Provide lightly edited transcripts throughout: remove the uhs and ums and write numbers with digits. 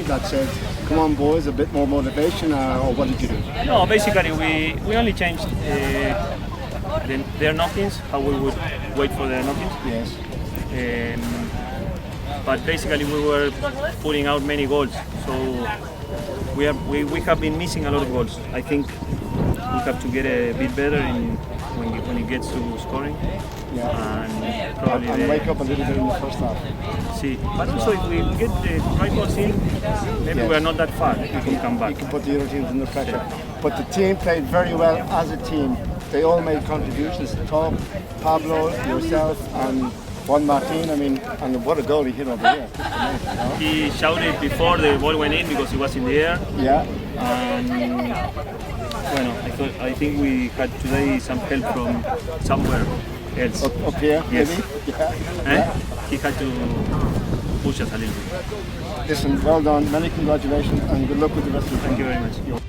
that said, come on boys, a bit more motivation, or what did you do? No, basically we only changed their knockings, how we would wait for their knockings. Yes. But basically we were putting out many goals, so we have been missing a lot of goals. I think we have to get a bit better when it gets to scoring. Yeah. And probably and wake up a little bit in the first half. See, but also if we get the right goals in, maybe Yes. we are not that far. We can come back. You can put the other teams under pressure. But the team played very well as a team. They all made contributions. Tom, Pablo, yourself, and Juan Martin. I mean, and what a goal he hit over here. Amazing, you know? He shouted before the ball went in because he was in the air. Yeah. And bueno, I think we had today some help from somewhere else. Up here, Yes. maybe? Yeah. Yeah. He had to push us a little bit. Listen, well done. Many congratulations and good luck with the rest of the Thank you very much.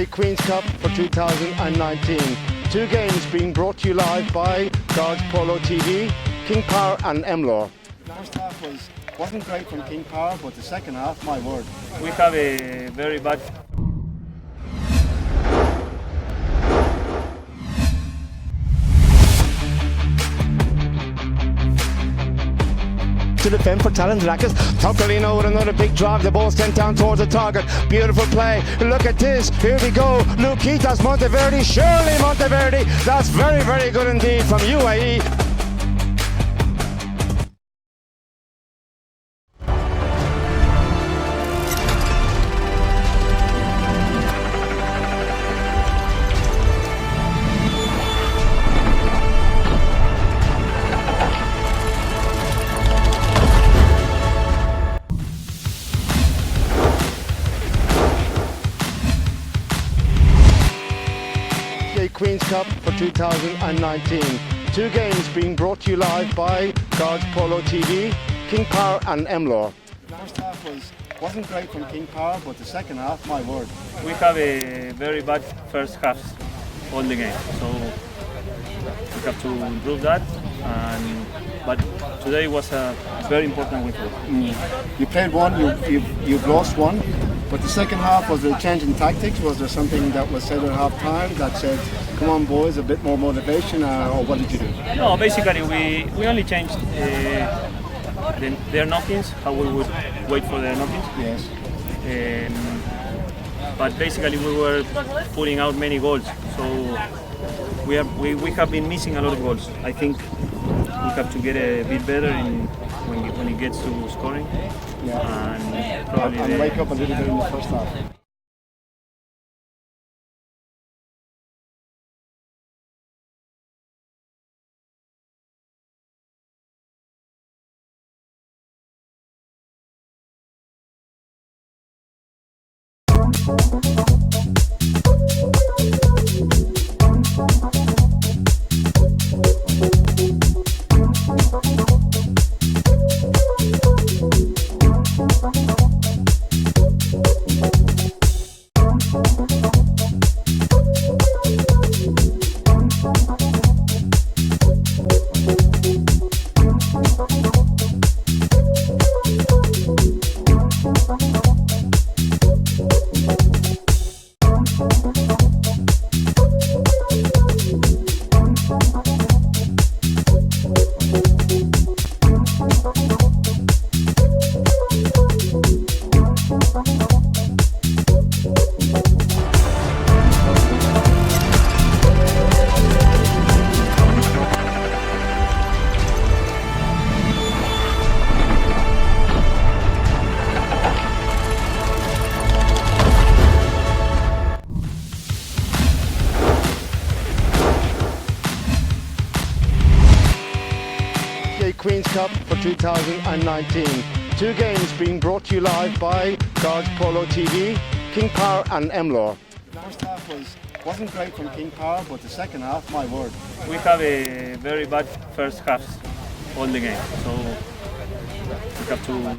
Cartier Queens Cup for 2019. 2 games being brought to you live by Guards Polo TV, King Power and Emlor. The first half wasn't great from King Power, but the second half, my word. We have a very bad. To defend for Talent Rackets. Topolino with another big drive. The ball sent down towards the target. Beautiful play. Look at this. Here we go. Luquitas Monteverde. Surely Monteverde. That's very, very good indeed from UAE. Queens Cup for 2019. 2 games being brought to you live by Guards Polo TV, King Power and Emlor. The first half wasn't great from King Power, but the second half, my word. We have a very bad first half all the game, so we have to improve that. But today was a very important win for us. You played one, you've lost one. But the second half, was there a change in tactics? Was there something that was said at half time that said, come on boys, a bit more motivation, or what did you do? No, basically we only changed their knock-ins, how we would wait for their knock-ins. Yes. But basically we were putting out many goals, so we have been missing a lot of goals. I think we have to get a bit better when it gets to scoring. Yeah. And probably And wake up a little bit in the first half. Cartier Queens Cup for 2019. 2 games being brought to you live by Guards Polo TV, King Power and MLAW. The first half wasn't great from King Power, but the second half, my word. we have a very bad first half all the game, so we have to.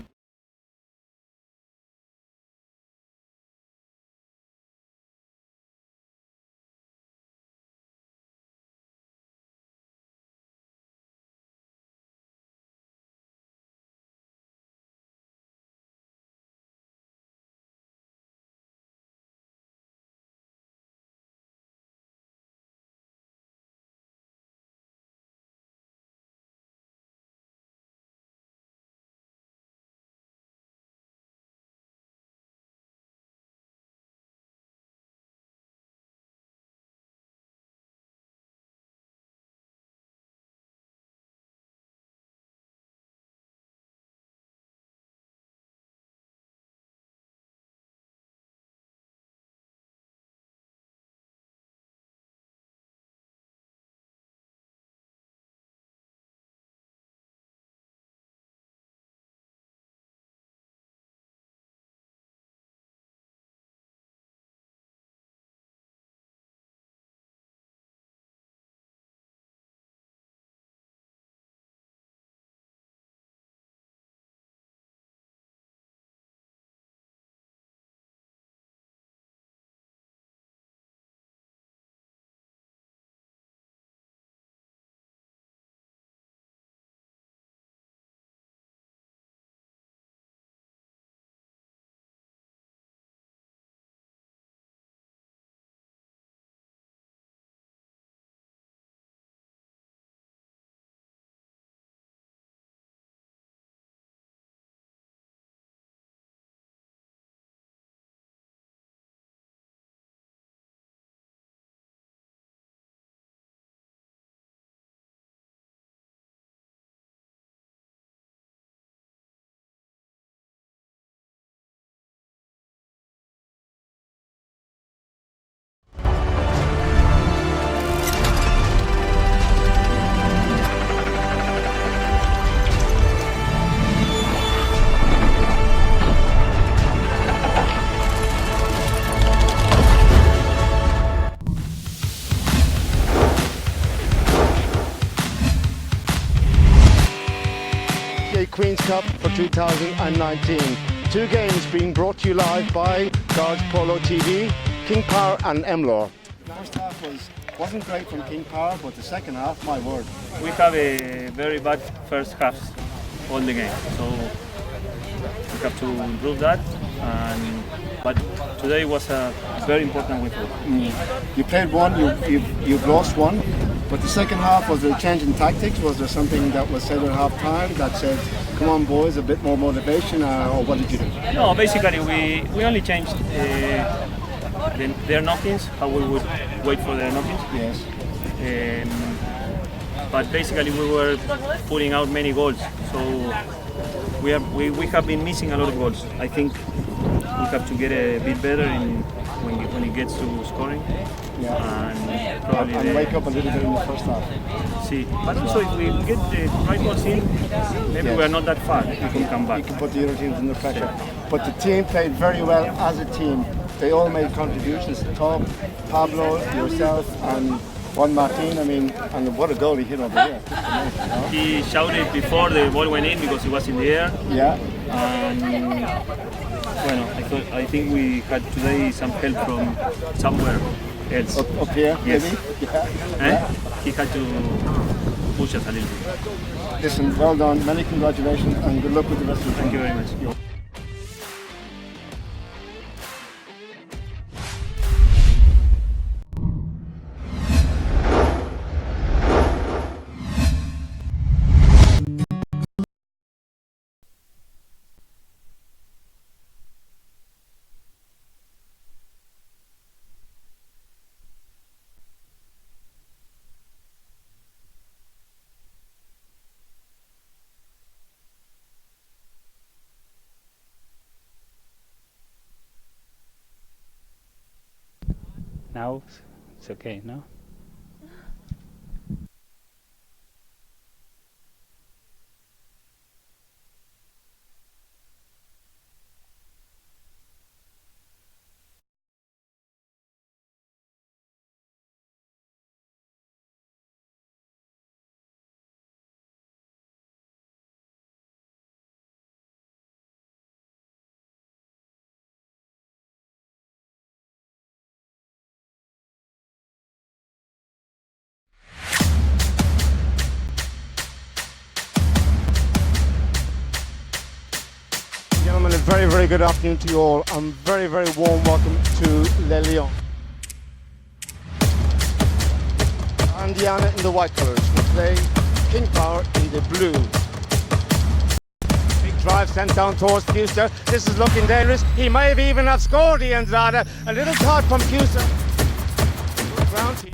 Queens Cup for 2019. 2 games being brought to you live by Guards Polo TV, King Power and MLAW. The first half wasn't great from King Power, but the second half, my word. We have a very bad first half all the game, so we have to improve that. But today was a very important win for us. You played one, you've lost one, but the second half, was there a change in tactics? Was there something that was said at half time that said, come on boys, a bit more motivation, or what did you do? No, basically we only changed their knockings, how we would wait for their knockings. Yes. But basically we were putting out many goals, so we have been missing a lot of goals. I think we have to get a bit better when it gets to scoring. Yeah. And probably And wake up a little bit in the first half. See, but also if we get the right balls in, maybe Yes. we are not that far. We can come back. You can put the other teams under pressure. But the team played very well as a team. They all made contributions. Tom, Pablo, yourself, and Juan Martin. I mean, and what a goal he hit over here. Just amazing, you know? He shouted before the ball went in because he was in the air. Yeah. Bueno, I think we had today some help from somewhere else. Up here, Yes. maybe? Yeah. Eh? He had to push us a little bit. Listen, well done. Many congratulations and good luck with the rest of the Thank you tournament. very much. Now it's okay, no? Gentlemen, a very, very good afternoon to you all, and very, very warm welcome to Les Lions. And Diana in the white colours will play King Power in the blue. Big drive sent down towards Fuster. This is looking dangerous. He may have even have scored the Andrada. A little card from Fuster. Ground here.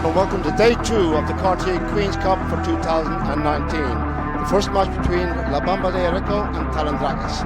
And welcome to day 2 of the Cartier Queens Cup for 2019. The first match between La Bamba de Areco and Talandrakas.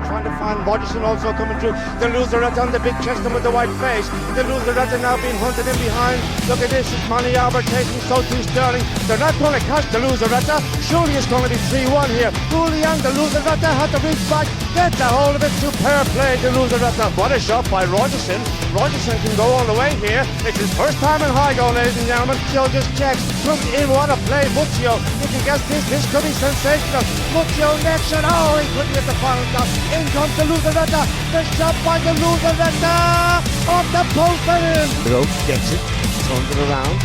Trying to find Rogerson also coming through. The loserette on the big chest with the white face. The loserette now being hunted in behind. Look at this, it's Manny Albert taking so too Sterling. They're not going to catch the loserette. Surely it's going to be 3-1 here. Julian, the loserette had to reach back, get the hold of it. Superb play, the loserette. What a shot by Rogerson. Rogerson can go all the way here. It's his first time in high goal, ladies and gentlemen. Joe just checks. Comes in, what a play, Muccio. You can guess this could be sensational. Muccio next shot. Oh, he couldn't get the final stop. In comes the Luzaretta. The shot by the Luzaretta. Off the post and in. Nero gets it. Turns it around.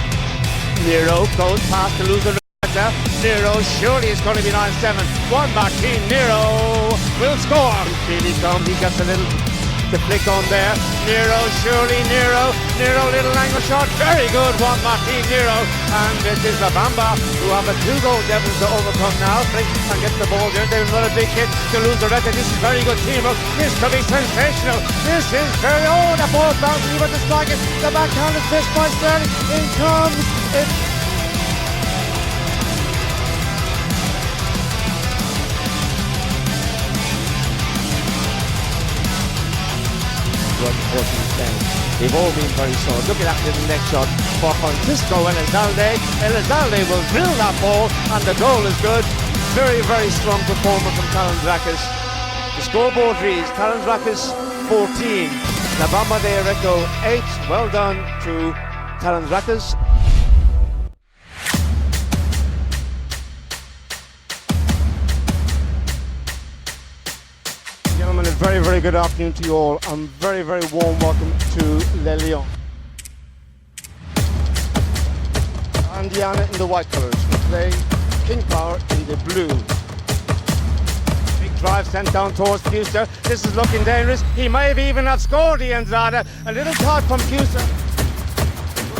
Nero goes past the Luzaretta. Nero surely is going to be 9-7. Juan Martin Nero will score. Here he comes. He gets a little the flick on there. Nero, surely Nero, little angle shot, very good, Juan Martin Nero, and it is La Bamba who have a 2-goal deficit to overcome now. Flick and get the ball there. There's another big hit to Luzaretta. This is very good teamwork. This could be sensational. This is very, oh, the ball bouncing with the strike. The backhand is missed by Sterling. In comes it. They've all been very solid. Look at that little next shot for Francisco Elizalde. Elizalde will drill that ball, and the goal is good. Very, very strong performer from Talandrakas. The scoreboard reads Talent Rackets 14, Navama de Reco 8. Well done to Talent Rackets. Gentlemen, a very, very good afternoon to you all, and very, very warm welcome to Les Lions. Indiana in the white colours, we play King Power in the blue. Big drive sent down towards Fuster. This is looking dangerous. He may have even have scored the Andrada. A little caught from Fuster.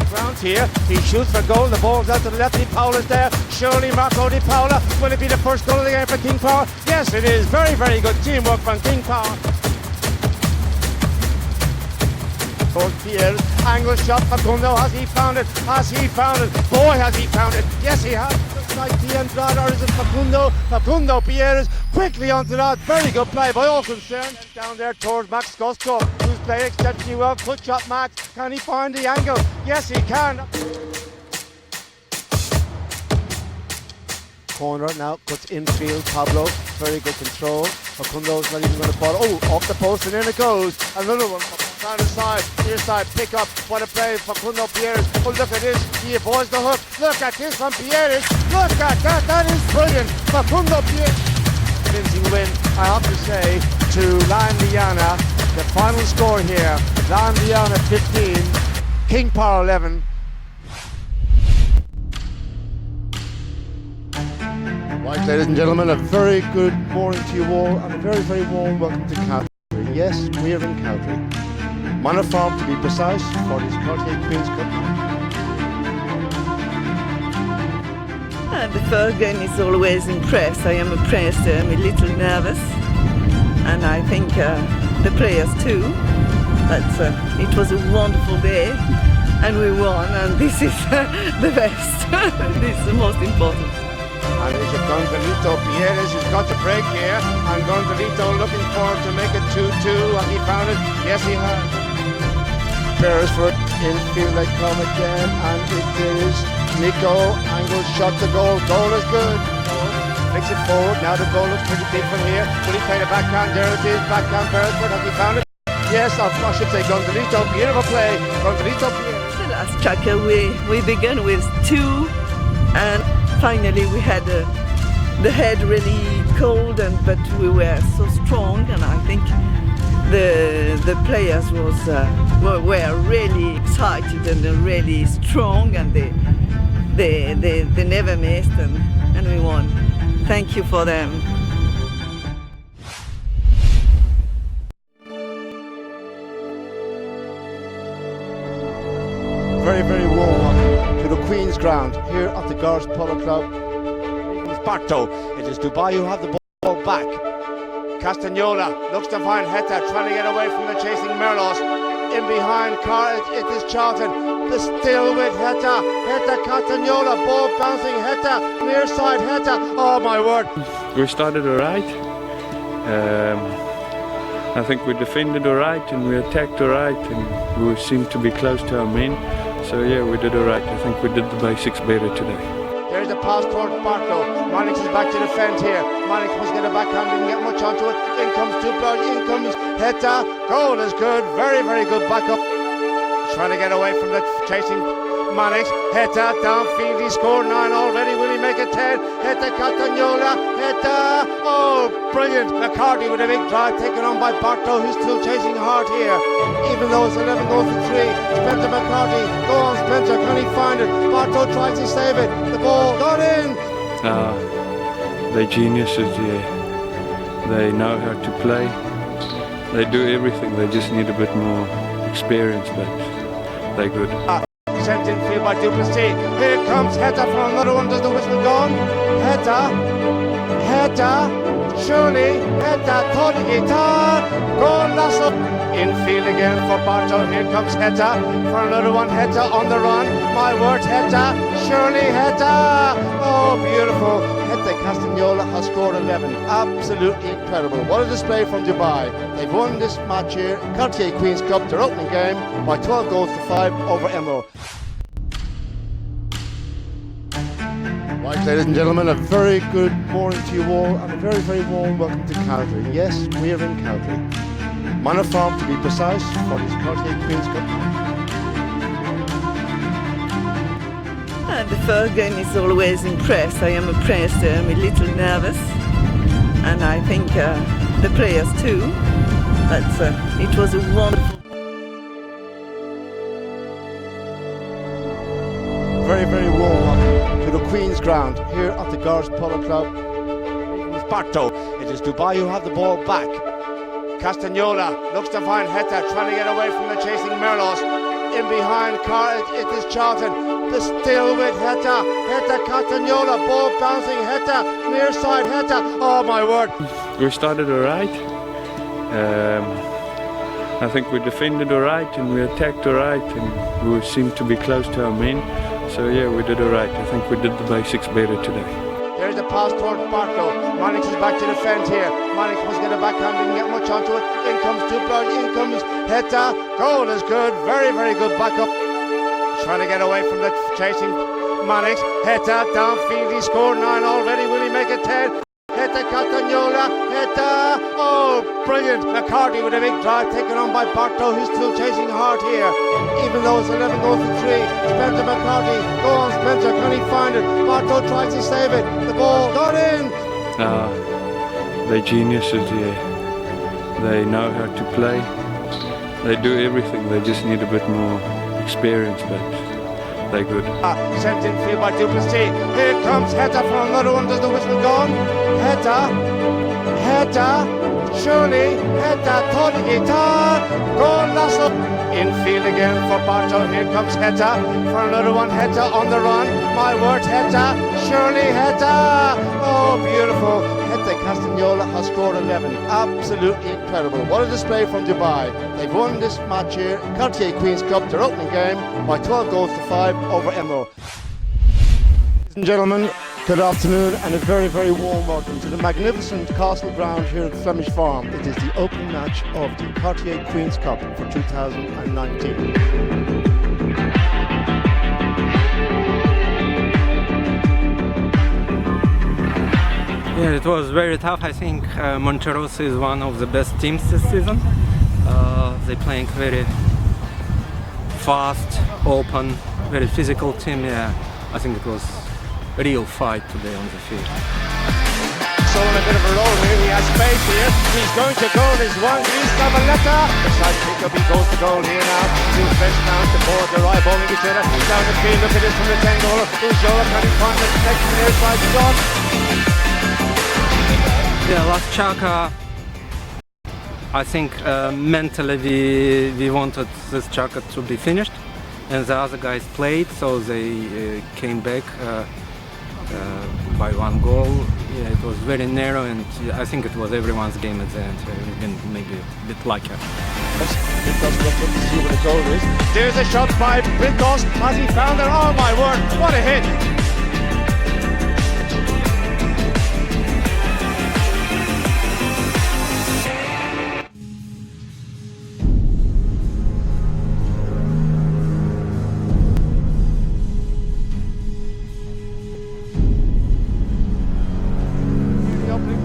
Ground here. He shoots for goal. The ball's out to the left. Di Paola's there. Surely Marco Di Paola. Will it be the first goal of the game for King Power? Yes, it is. Very, very good teamwork from King Power. Pierre, angle shot, Facundo, has he found it? Has he found it? Boy, has he found it. Yes, he has. Looks like the Andrada, or is it Facundo? Facundo Pierre quickly onto that. Very good play by all concerned. Down there towards Max Gusto, who's playing exceptionally well. Quick shot, Max. Can he find the angle? Yes, he can. Corner now, cuts infield, Pablo. Very good control. Facundo's not even going to ball. Oh, off the post, and in it goes. Another one. Down the side, near side, pick up, what a play, Facundo Pierres. Oh, look at this, he avoids the hook. Look at this from Pierres. Look at that, that is brilliant. Facundo Pierres. Convincing win, I have to say, to La Indiana. The final score here, La Indiana 15, King Power 11. Right, ladies and gentlemen, a very good morning to you all, and a very, very warm welcome to Calgary. Yes, we're in Calgary. Manor Farm, to be precise, for this Cartier Queens Cup. The first game is always impressed. I am impressed. I'm a little nervous, and I think the players too. But it was a wonderful day, and we won. And this is the best. This is the most important. And it's a Gonzalito Pierres who's got the break here, and Gonzalito looking forward to make it 2-2. Has he found it? Yes, he has. Pierres for infield, they come again, and it is Nico. Angle shot, the goal. Goal is good. Flicks it forward. Now the goal looks pretty big from here. Will he play the backhand? There it is. Backhand Beresford. Has he found it? Yes, I should say Gonzalito. Beautiful play. Gonzalito Pierres. The last chukker we began with 2, and finally we had the head really cold, but we were so strong, and I think the players were really excited and really strong, and they never missed, and we won. Thank you for them. Very, very warm welcome to the Queen's Ground here at the Guards Polo Club. It's Barto. It is Dubai who have the ball back. Castagnola looks to find Heta, trying to get away from the chasing Merlos. In behind it is Charlton. Still with Heta. Heta Castagnola, ball bouncing Heta, near side Heta. Oh my word. We started alright. I think we defended alright and we attacked alright, and we seemed to be close to our men. So yeah, we did alright. I think we did the basics better today. There's the pass towards Barto. Mannix is back to defend here. Mannix must get a backhand, didn't get much onto it. In comes Duplo, in comes Heta. Goal is good, very, very good backup. Trying to get away from the chasing Mannix. Heta downfield, he scored 9 already. Will he make it 10? Heta Castagnola. Heta. Oh, brilliant. McCarthy with a big drive taken on by Barto, who's still chasing hard here. Even though it's 11 goals to 3. Spencer McCarthy. Go on, Spencer. Can he find it? Barto tries to save it. The ball got in. They're geniuses, yeah. They know how to play. They do everything. They just need a bit more experience, but they're good. Sent in field by Duplessis. Here comes Heta for another one. Does the whistle gone? Heta. Surely. Heta. Torigita. Goal Lasso. Infield again for Barto. Here comes Heta for another one. Heta on the run. My word, Heta. Surely Heta. Oh, beautiful. Heta Castagnola has scored 11. Absolutely incredible. What a display from Dubai. They've won this match here, Cartier Queens Cup, their opening game, by 12 goals to 5 over Emerald. Right, ladies and gentlemen, a very good morning to you all and a very, very warm welcome to Calgary. Yes, we're in Calgary. Manor Farm, to be precise, for this Cartier Queens Cup. The first game is always impressed. I am impressed. I'm a little nervous, and I think the players too. But it was a wonderful. Very, very warm welcome to the Queen's Ground here at the Gars Polo Club. It's Barto. It is Dubai who have the ball back. Castagnola looks to find Heta, trying to get away from the chasing Merlos. In behind it is Charlton. Still with Heta. Heta Castagnola, ball bouncing. Heta, near side Heta. Oh my word. We started alright. I think we defended alright and we attacked alright and we seemed to be close to our men. So yeah, we did alright. I think we did the basics better today. There's a pass towards Barto. Mannix is back to defend here. Mannix must get a backhand, didn't get much onto it. In comes Duplar, in comes Heta. Goal is good, very, very good backup. Trying to get away from the chasing Mannix. Heta downfield, he scored 9 already. Will he make it 10? Heta Castagnola, Heta. Oh, brilliant. McCarthy with a big drive taken on by Barto, who's still chasing hard here. Even though it's 11 goals to 3. Spencer McCarthy. Go on, Spencer. Can he find it? Barto tries to save it. The ball got in. They're geniuses here. They know how to play. They do everything. They just need a bit more experience, but they're good. Sent in field by Duplessis. Here comes Heta for another one. Does the whistle gone? Heta, surely, Heta, Tony guitar, goal Lasso. Infield again for Barto. Here comes Heta for another one. Heta on the run. My word, Heta, surely Heta. Oh, beautiful. Heta Castagnola has scored 11. Absolutely incredible. What a display from Dubai. They've won this match here, Cartier Queens Cup, their opening game, by 12 goals to 5 over Emerald. Ladies and gentlemen, good afternoon and a very, very warm welcome to the magnificent castle ground here at Flemish Farm. It is the opening match of the Cartier Queens Cup for 2019. Yeah, it was very tough. I think Monterosso is one of the best teams this season. They're playing very fast, open, very physical team. Yeah, I think it was a real fight today on the field. So in a bit of a roll here, he has space here. He's going to goal. There's one. He's Cavaletta. The side pick up. He goes to goal here now. Two fresh down to board. The right bowling each other. Down the field. Look at this from the 10 goaler. Ujola can he find the next near side shot? Yeah, last chukker. I think mentally we wanted this chukker to be finished, and the other guys played, so they came back by 1 goal. Yeah, it was very narrow, and I think it was everyone's game at the end. We've been maybe a bit lucky. Brinkos looks up to see where the goal is. There's a shot by Brinkos. Has he found it? Oh my word! What a hit!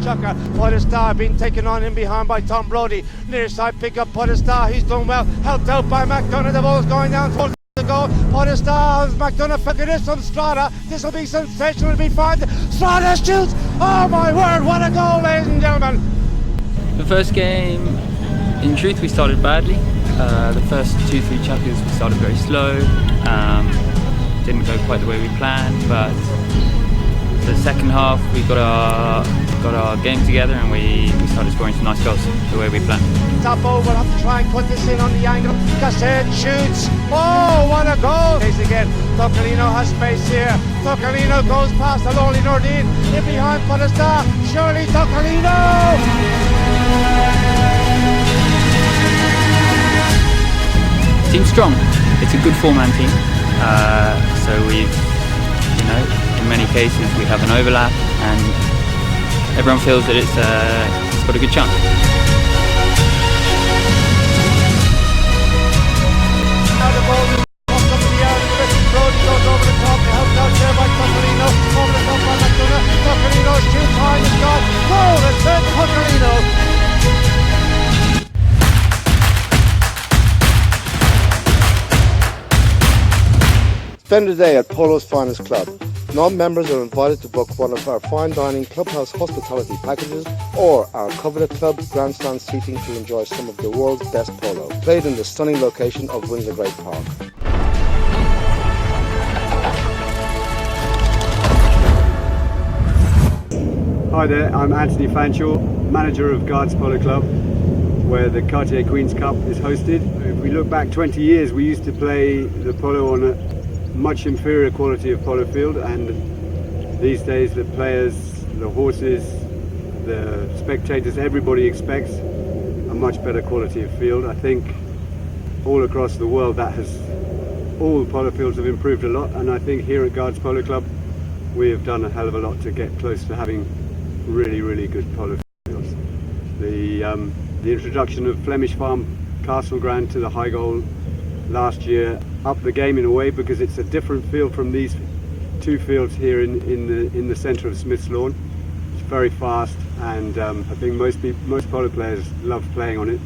Chukker, Podestar being taken on in behind by Tom Brody. Near side pick up Podestar, he's done well. Helped out by McDonough, the ball's going down towards the goal. Podestar, McDonough, figure this from Strada. This will be sensational, it'll be fine. Strada shoots! Oh my word, what a goal, ladies and gentlemen! The first game, in truth, we started badly. The first 2-3 chukkers we started very slow. Didn't go quite the way we planned, but the second half we got our game together and we started scoring some nice goals the way we planned. Tapo will have to try and put this in on the angle. Cassette shoots. Oh, what a goal! Again, Toccolino has space here. Toccolino goes past the lonely Nordine. In behind Podestar. Surely Toccolino! Team's strong. It's a good 4-man team. So we've, in many cases we have an overlap and everyone feels that it's got a good chance. Now the ball is off up to the air. Brody goes over the top. They help out there by Tuckerino. Over the top by McDonough. Tuckerino's shoot time is gone. Goal is set Tuckerino. Spend a day at Polo's Finest Club. Non-members are invited to book one of our fine dining clubhouse hospitality packages or our coveted club grandstand seating to enjoy some of the world's best polo, played in the stunning location of Windsor Great Park. Hi there, I'm Anthony Fanshawe, manager of Guards Polo Club, where the Cartier Queens Cup is hosted. If we look back 20 years, we used to play the polo on a much inferior quality of polo field, and these days the players, the horses, the spectators, everybody expects a much better quality of field. I think all across the world all the polo fields have improved a lot, and I think here at Guards Polo Club we have done a hell of a lot to get close to having really, really good polo fields. The introduction of Flemish Farm Castle Ground to the High Goal last year upped the game in a way, because it's a different field from these two fields here in the centre of Smith's Lawn. It's very fast, and I think most polo players love playing on it.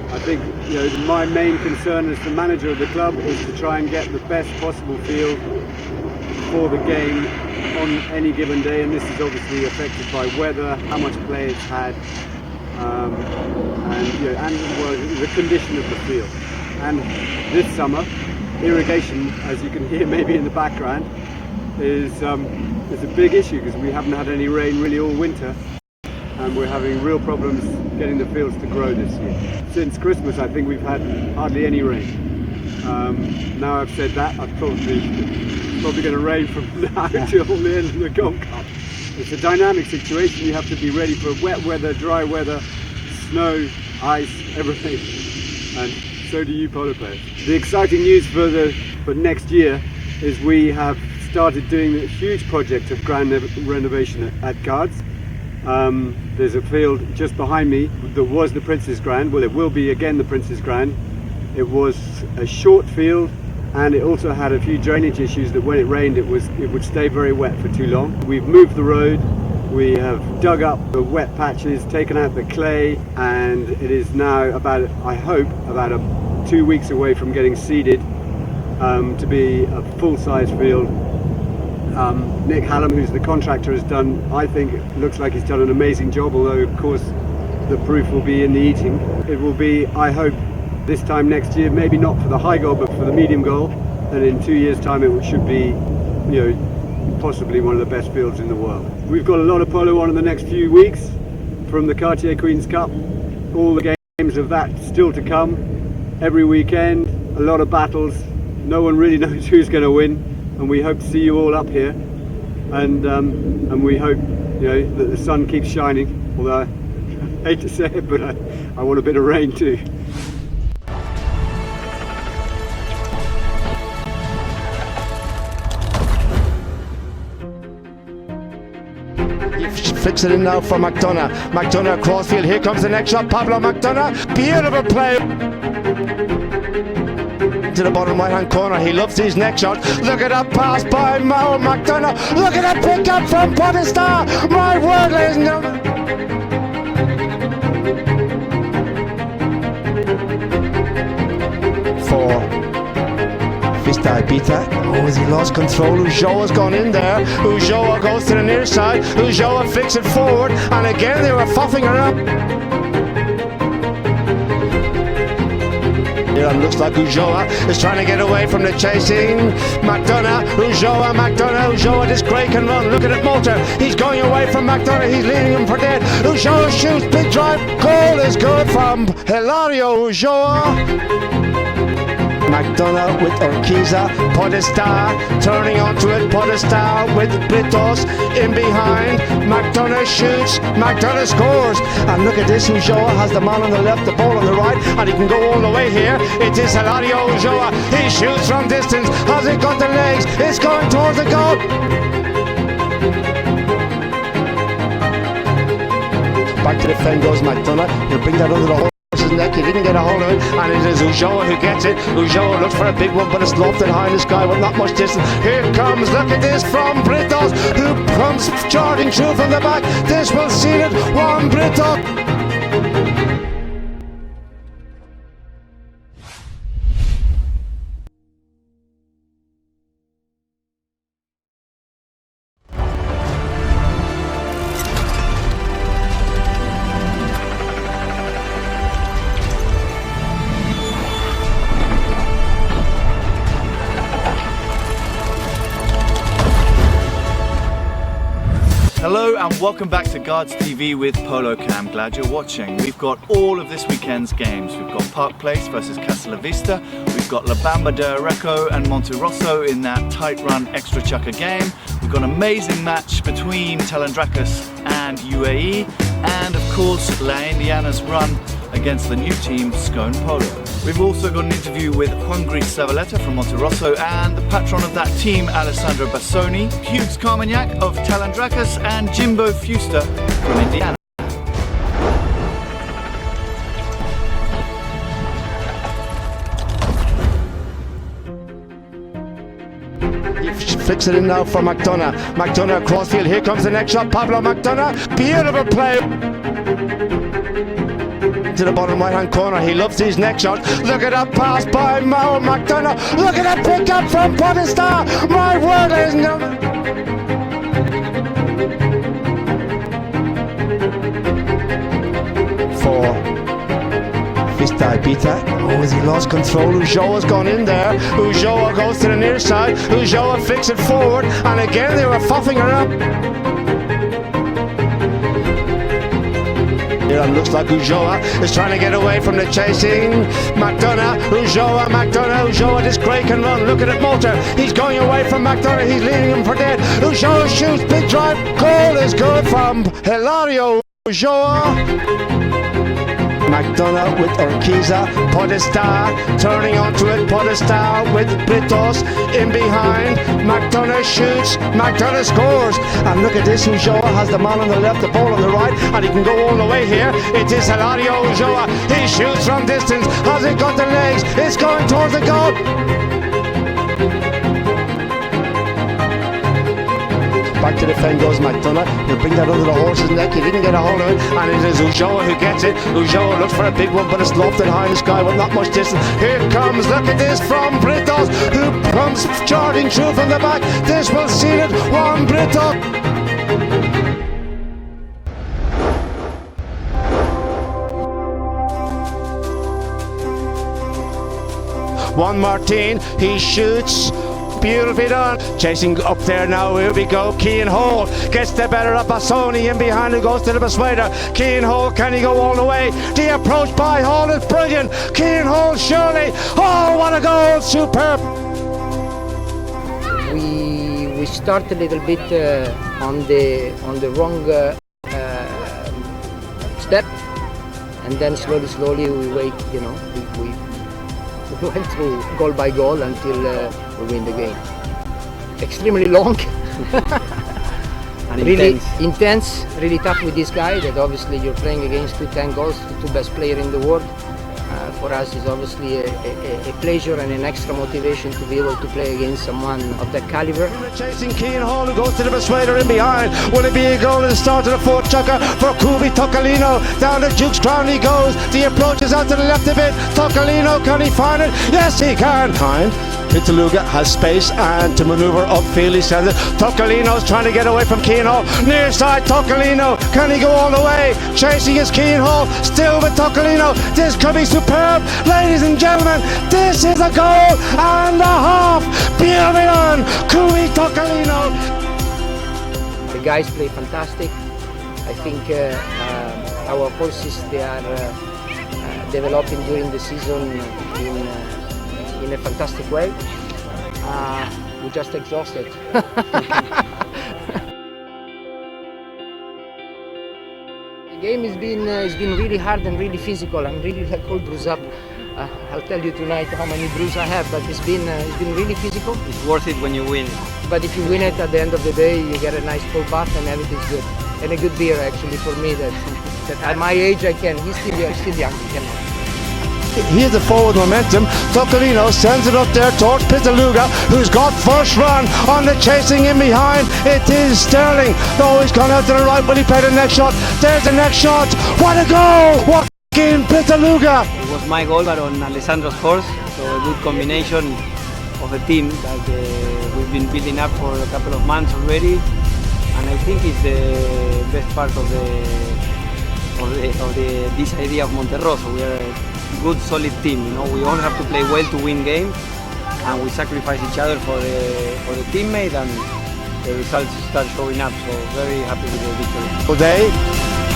I think my main concern as the manager of the club is to try and get the best possible field for the game on any given day, and this is obviously affected by weather, how much play it's had, and the condition of the field. And this summer, irrigation, as you can hear maybe in the background, is a big issue, because we haven't had any rain really all winter, and we're having real problems getting the fields to grow this year. Since Christmas, I think we've had hardly any rain. Now I've said that, it's probably going to rain from now till the end of the Gold Cup. It's a dynamic situation. You have to be ready for wet weather, dry weather, snow, ice, everything. And so do you polo players. The exciting news for next year is we have started doing a huge project of grand renovation at Guards. There's a field just behind me that was the Prince's Grand. Well, it will be again the Prince's Grand. It was a short field, and it also had a few drainage issues that when it rained it would stay very wet for too long. We've moved the road, we have dug up the wet patches, taken out the clay, and it is now I hope about 2 weeks away from getting seeded to be a full-size field. Nick Hallam, who's the contractor, has done, I think it looks like he's done an amazing job, although of course the proof will be in the eating. It will be, I hope, this time next year, maybe not for the high goal but for the medium goal, and in 2 years time it should be possibly one of the best fields in the world. We've got a lot of polo on in the next few weeks from the Cartier Queens Cup, all the games of that still to come, every weekend, a lot of battles, no one really knows who's going to win, and we hope to see you all up here, and we hope that the sun keeps shining, although I hate to say it, but I want a bit of rain too. Flicks it in now for McDonough. McDonough crossfield. Here comes the next shot. Pablo McDonough. Beautiful play. To the bottom right hand corner. He loves his next shot. Look at that pass by Mao McDonough. Look at that pick up from Podesta. My word, ladies and gentlemen. For Vista Ibiza. Oh, has he lost control? Ulloa's gone in there. Ulloa goes to the near side. Ulloa flicks it forward, and again they were fuffing around. Here it looks like Ulloa is trying to get away from the chasing McDonough. Ulloa, this grey can run. Look at it, Motor. He's going away from McDonough. He's leading him for dead. Ulloa shoots, big drive. Goal is good from Hilario Ulloa. McDonough with Urquiza, Podesta turning onto it, Podesta with Britos in behind, McDonough shoots, McDonough scores, and look at this, Ulloa has the man on the left, the ball on the right, and he can go all the way here. It is Hilario Ulloa, he shoots from distance, has it got the legs, it's going towards the goal. Back to the defend goes McDonough, he'll bring that under the hole. his neck, he didn't get a hold of it, and it is Ulloa who gets it. Ulloa looks for a big one, but it's lofted high in the sky with not much distance. Here comes, look at this, from Britos, who comes charging through from the back. This will seal it, Juan Brito. Hello and welcome back to Guards TV with Polo Cam. Glad you're watching. We've got all of this weekend's games. We've got Park Place versus Casa Vista. We've got La Bamba de Areco and Monte Rosso in that tight run extra chukker game. We've got an amazing match between Talandrakas and UAE. And of course, La Indiana's run against the new team, Scone Polo. We've also got an interview with Juan Gris Zavaleta from Monte Rosso and the patron of that team, Alessandro Bassoni, Hughes Carmagnac of Talandrakas and Jimbo Fuster from Indiana. He flicks it in now for McDonough. McDonough crossfield, here comes the next shot, Pablo McDonough. Beautiful play. To the bottom right hand corner, he loves his next shot. Look at that pass by Mao McDonough. Look at that pick up from Podesta. My word, ladies and gentlemen. For Vista Ibiza. Oh, has he lost control? Ulloa's gone in there. Ulloa goes to the near side. Ulloa flicks it forward, and again they were fuffing around. And looks like Ulloa is trying to get away from the chasing McDonough. Ulloa, this great can run. Look at it, Moulter. He's going away from McDonough. He's leading him for dead. Ulloa shoots, big drive. Goal is good from Hilario Ulloa. McDonough with Urquiza, Podesta turning onto it, Podesta with Britos in behind, McDonough shoots, McDonough scores, and look at this, Ulloa has the man on the left, the ball on the right, and he can go all the way here. It is Hilario Ulloa, he shoots from distance, has it got the legs, it's going towards the goal. Back to defend goes McDonough. He'll bring that under the horse's neck. He didn't get a hold of it, and it is Ulloa who gets it. Ulloa looks for a big one, but it's lofted high in the sky with not much distance. Here comes, look at this, from Britos, who comes charging through from the back. This will seal it, Juan Brito. Juan Martin, he shoots. Beautifully done. Chasing up there now, here we go. Keane Hall gets the better of Bassoni in behind, who goes to the persuader. Keane Hall, can he go all the way? The approach by Hall is brilliant. Keane Hall, surely. Oh, what a goal! Superb. We start a little bit on the wrong step, and then slowly we wait. You know, we went through goal by goal until we win the game. Extremely long and really intense, really tough with this guy that obviously you're playing against 10 goals, the two best players in the world. For us is obviously a pleasure and an extra motivation to be able to play against someone of that caliber. Chasing Keane Hall, who goes to the persuader in behind. Will it be a goal at the start of the fourth chukker for Kubi Tocolino? Down the Duke's Crown he goes. The approach is out to the left a bit. Tocolino, can he find it? Yes, he can. Pitaluga has space and to maneuver upfield. He sends it. Tocolino's trying to get away from Keane Hall. Near side, Tocolino. Can he go all the way? Chasing his Keane Hall. Still with Tocolino. This could be superb. Ladies and gentlemen, this is a goal and a half. Beautifully done. Kubi Tocolino. The guys play fantastic. I think our horses, they are developing during the season in a fantastic way. We're just exhausted. The game has been really hard and really physical. I'm really all bruised up. I'll tell you tonight how many bruises I have, but it's been really physical. It's worth it when you win. But if you win it at the end of the day, you get a nice cold bath and everything's good. And a good beer actually for me that at my age I can. He's still young, he cannot. He has the forward momentum. Tocolino sends it up there towards Pitaluga, who's got first run on the chasing in behind. It is Sterling. No, he's gone out to the right. Will he play the next shot? There's the next shot. What a goal! What in Pitaluga! It was my goal, but on Alessandro's horse. So a good combination of a team that we've been building up for a couple of months already, and I think it's the best part of this idea of Monterroso. We are a good, solid team. You know, we all have to play well to win games, and we sacrifice each other for the teammate, and the results start showing up. So very happy with the victory. Today,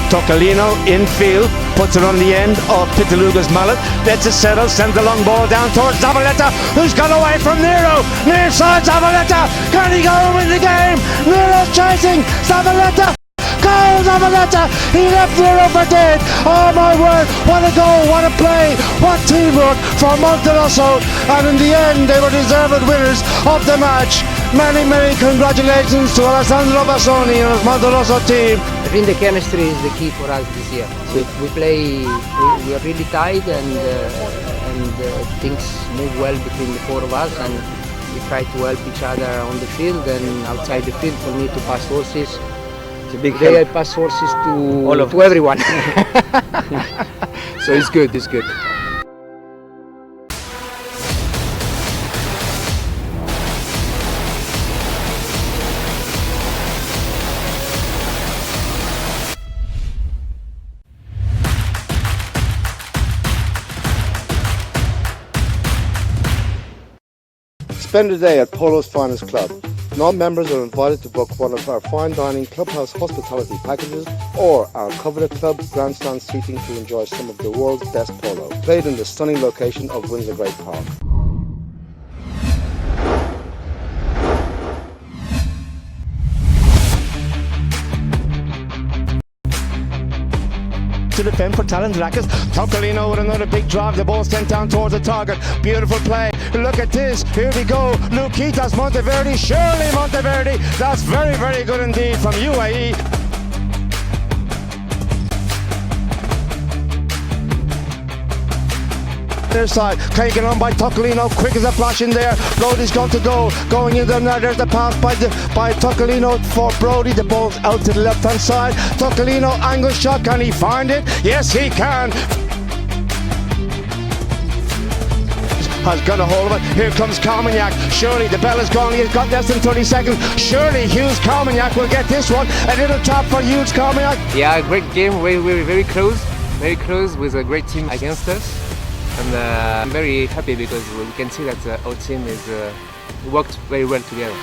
Tocolino infield, puts it on the end of Pitaluga's mallet, lets it settle, sends the long ball down towards Zavaleta, who's gone away from Nero. Near side Zavaleta, can he go and win the game? Nero's chasing, Zavaleta, goal Zavaleta, he left Nero for dead. Oh my word, what a goal, what a play, what teamwork from Monterroso, and in the end they were deserved winners of the match. Many, many congratulations to Alessandro Bassoni and his Monterroso team. I think the chemistry is the key for us this year. We are really tight, and things move well between the four of us, and we try to help each other on the field and outside the field. For me to pass horses, it's a big help. help. I pass horses to everyone. So it's good, it's good. Spend a day at Polo's Finest Club. Non-members are invited to book one of our fine dining clubhouse hospitality packages or our coveted club grandstand seating to enjoy some of the world's best polo, played in the stunning location of Windsor Great Park. To defend for Talent Rackets. Tocolino with another big drive. The ball sent down towards the target. Beautiful play. Look at this. Here we go. Luquitas Monteverde. Surely Monteverde. That's very, very good indeed from UAE. Their side, taken on by Tocolino, quick as a flash in there. Brody's got to go, going in there now. There's the pass by Tocolino for Brody. The ball's out to the left hand side. Tocolino, angle shot, can he find it? Yes, he can. Has got a hold of it. Here comes Carmagnac. Surely the bell is gone. He's got less than 30 seconds. Surely Hughes Carmagnac will get this one. A little tap for Hughes Carmagnac. Yeah, great game. We're very close with a great team against us. And I'm very happy because we can see that our team is worked very well together.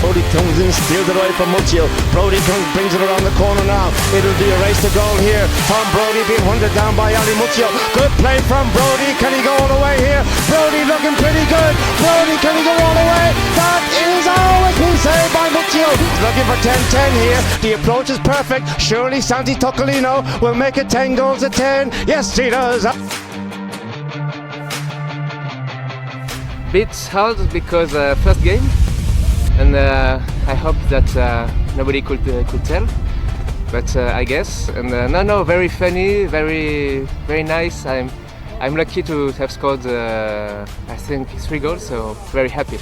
Brody comes in, steals it away from Muccio. Brody brings it around the corner now. It'll be a race to goal here. From Brody being hunted down by Ali Muccio. Good play from Brody. Can he go all the way here? Brody looking pretty good. Brody, can he go all the way? That is always been saved by Muccio. Looking for 10-10 here. The approach is perfect. Surely Santi Tocolino will make it 10 goals to 10. Yes, he does. Bit hard because first game. And I hope that nobody could tell, but I guess. And no, very funny, very nice. I'm lucky to have scored, I think, 3 goals, so very happy.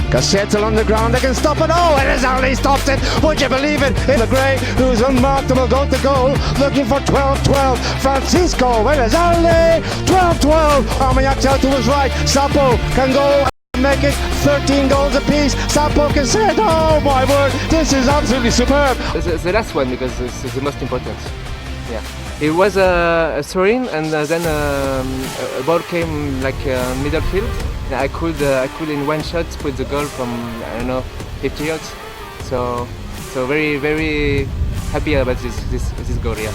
Cassetto on the ground, they can stop it. Oh, it has only stopped it. Would you believe it? In the grey, who's unmarked and will go to goal, looking for 12-12. Francisco, it is only 12-12. Armagnac out to his right. Sapo can go. Make it 13 goals apiece. Sapo can say, oh my word, this is absolutely superb. The last one, because this is the most important. Yeah, it was a throw-in, and then a ball came like middle field. I could in one shot put the goal from, I don't know, 50 yards. So very happy about this goal, yeah.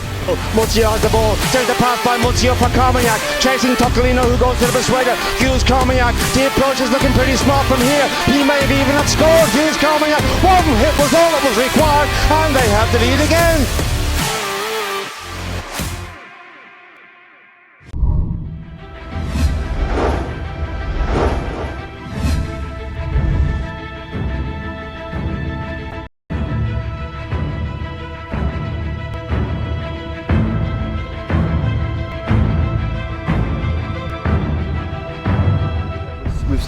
Muccio has the ball, there's the pass by Muccio for Carmagnac, chasing Tocolino who goes to the persuader. Hughes Carmagnac, the approach is looking pretty smart from here. He may have even have scored. Hughes Carmagnac, one hit was all that was required, and they have the lead again.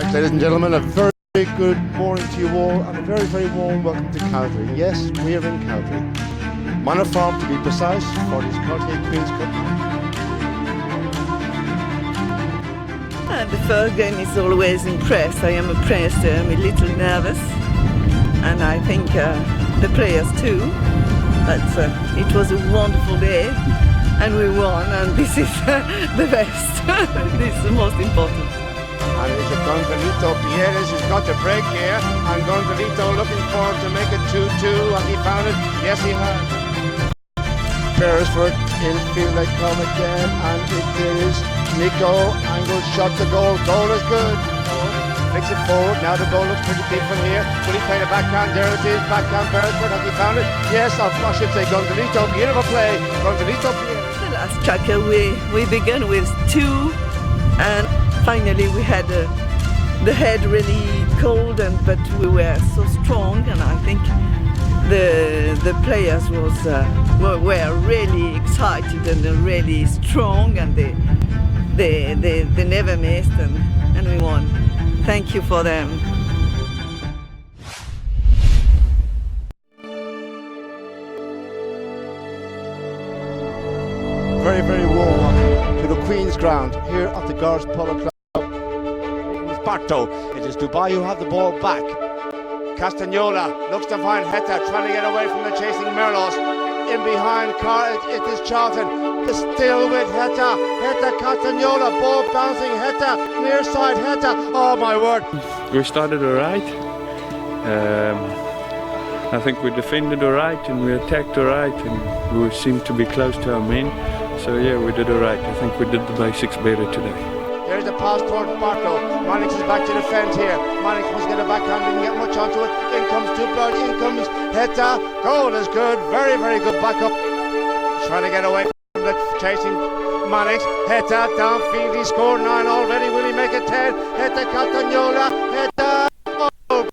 Right, ladies and gentlemen, a very good morning to you all and a very, very warm welcome to Calgary. Yes, we're in Calgary. Manor Farm, to be precise, for this Cartier Queens Cup. The first game is always impressed. I am impressed. I'm a little nervous, and I think the players too. But it was a wonderful day, and we won, and this is the best. This is the most important. And it's a Gonzalito Pierres who's got the break here, and Gonzalito looking forward to make it 2-2. Has he found it? Yes, he has. Beresford infield they come again, and it is Nico. Angle shot the goal. Goal is good. Flicks it forward. Now the goal looks pretty big from here. Will he play the backhand? There it is. Backhand Beresford. Has he found it? Yes, I should say Gonzalito. Beautiful play. Gonzalito. The last chukker we began with 2, and finally we had the head really cold, but we were so strong, and I think the players were really excited and really strong, and they never missed, and we won. Thank you for them. Very, very warm welcome to the Queen's Ground here at the Guards Polo Club. With Barto, it is Dubai who have the ball back. Castagnola looks to find Heta, trying to get away from the chasing Merlos. In behind it is Charlton, still with Heta. Heta, Castagnola, ball bouncing, Heta, near side Heta. Oh my word. We started alright. I think we defended alright and we attacked alright and we seemed to be close to our men. So yeah, we did alright. I think we did the basics better today. There's a pass towards Barto. Mannix is back to defend here. Mannix must get a backhand, didn't get much onto it. In comes Dublood, in comes Heta. Goal is good. Very, very good backup. Trying to get away from the chasing Mannix. Heta downfield. He scored 9 already. Will he make it 10? Heta, Castagnola. Heta. Oh.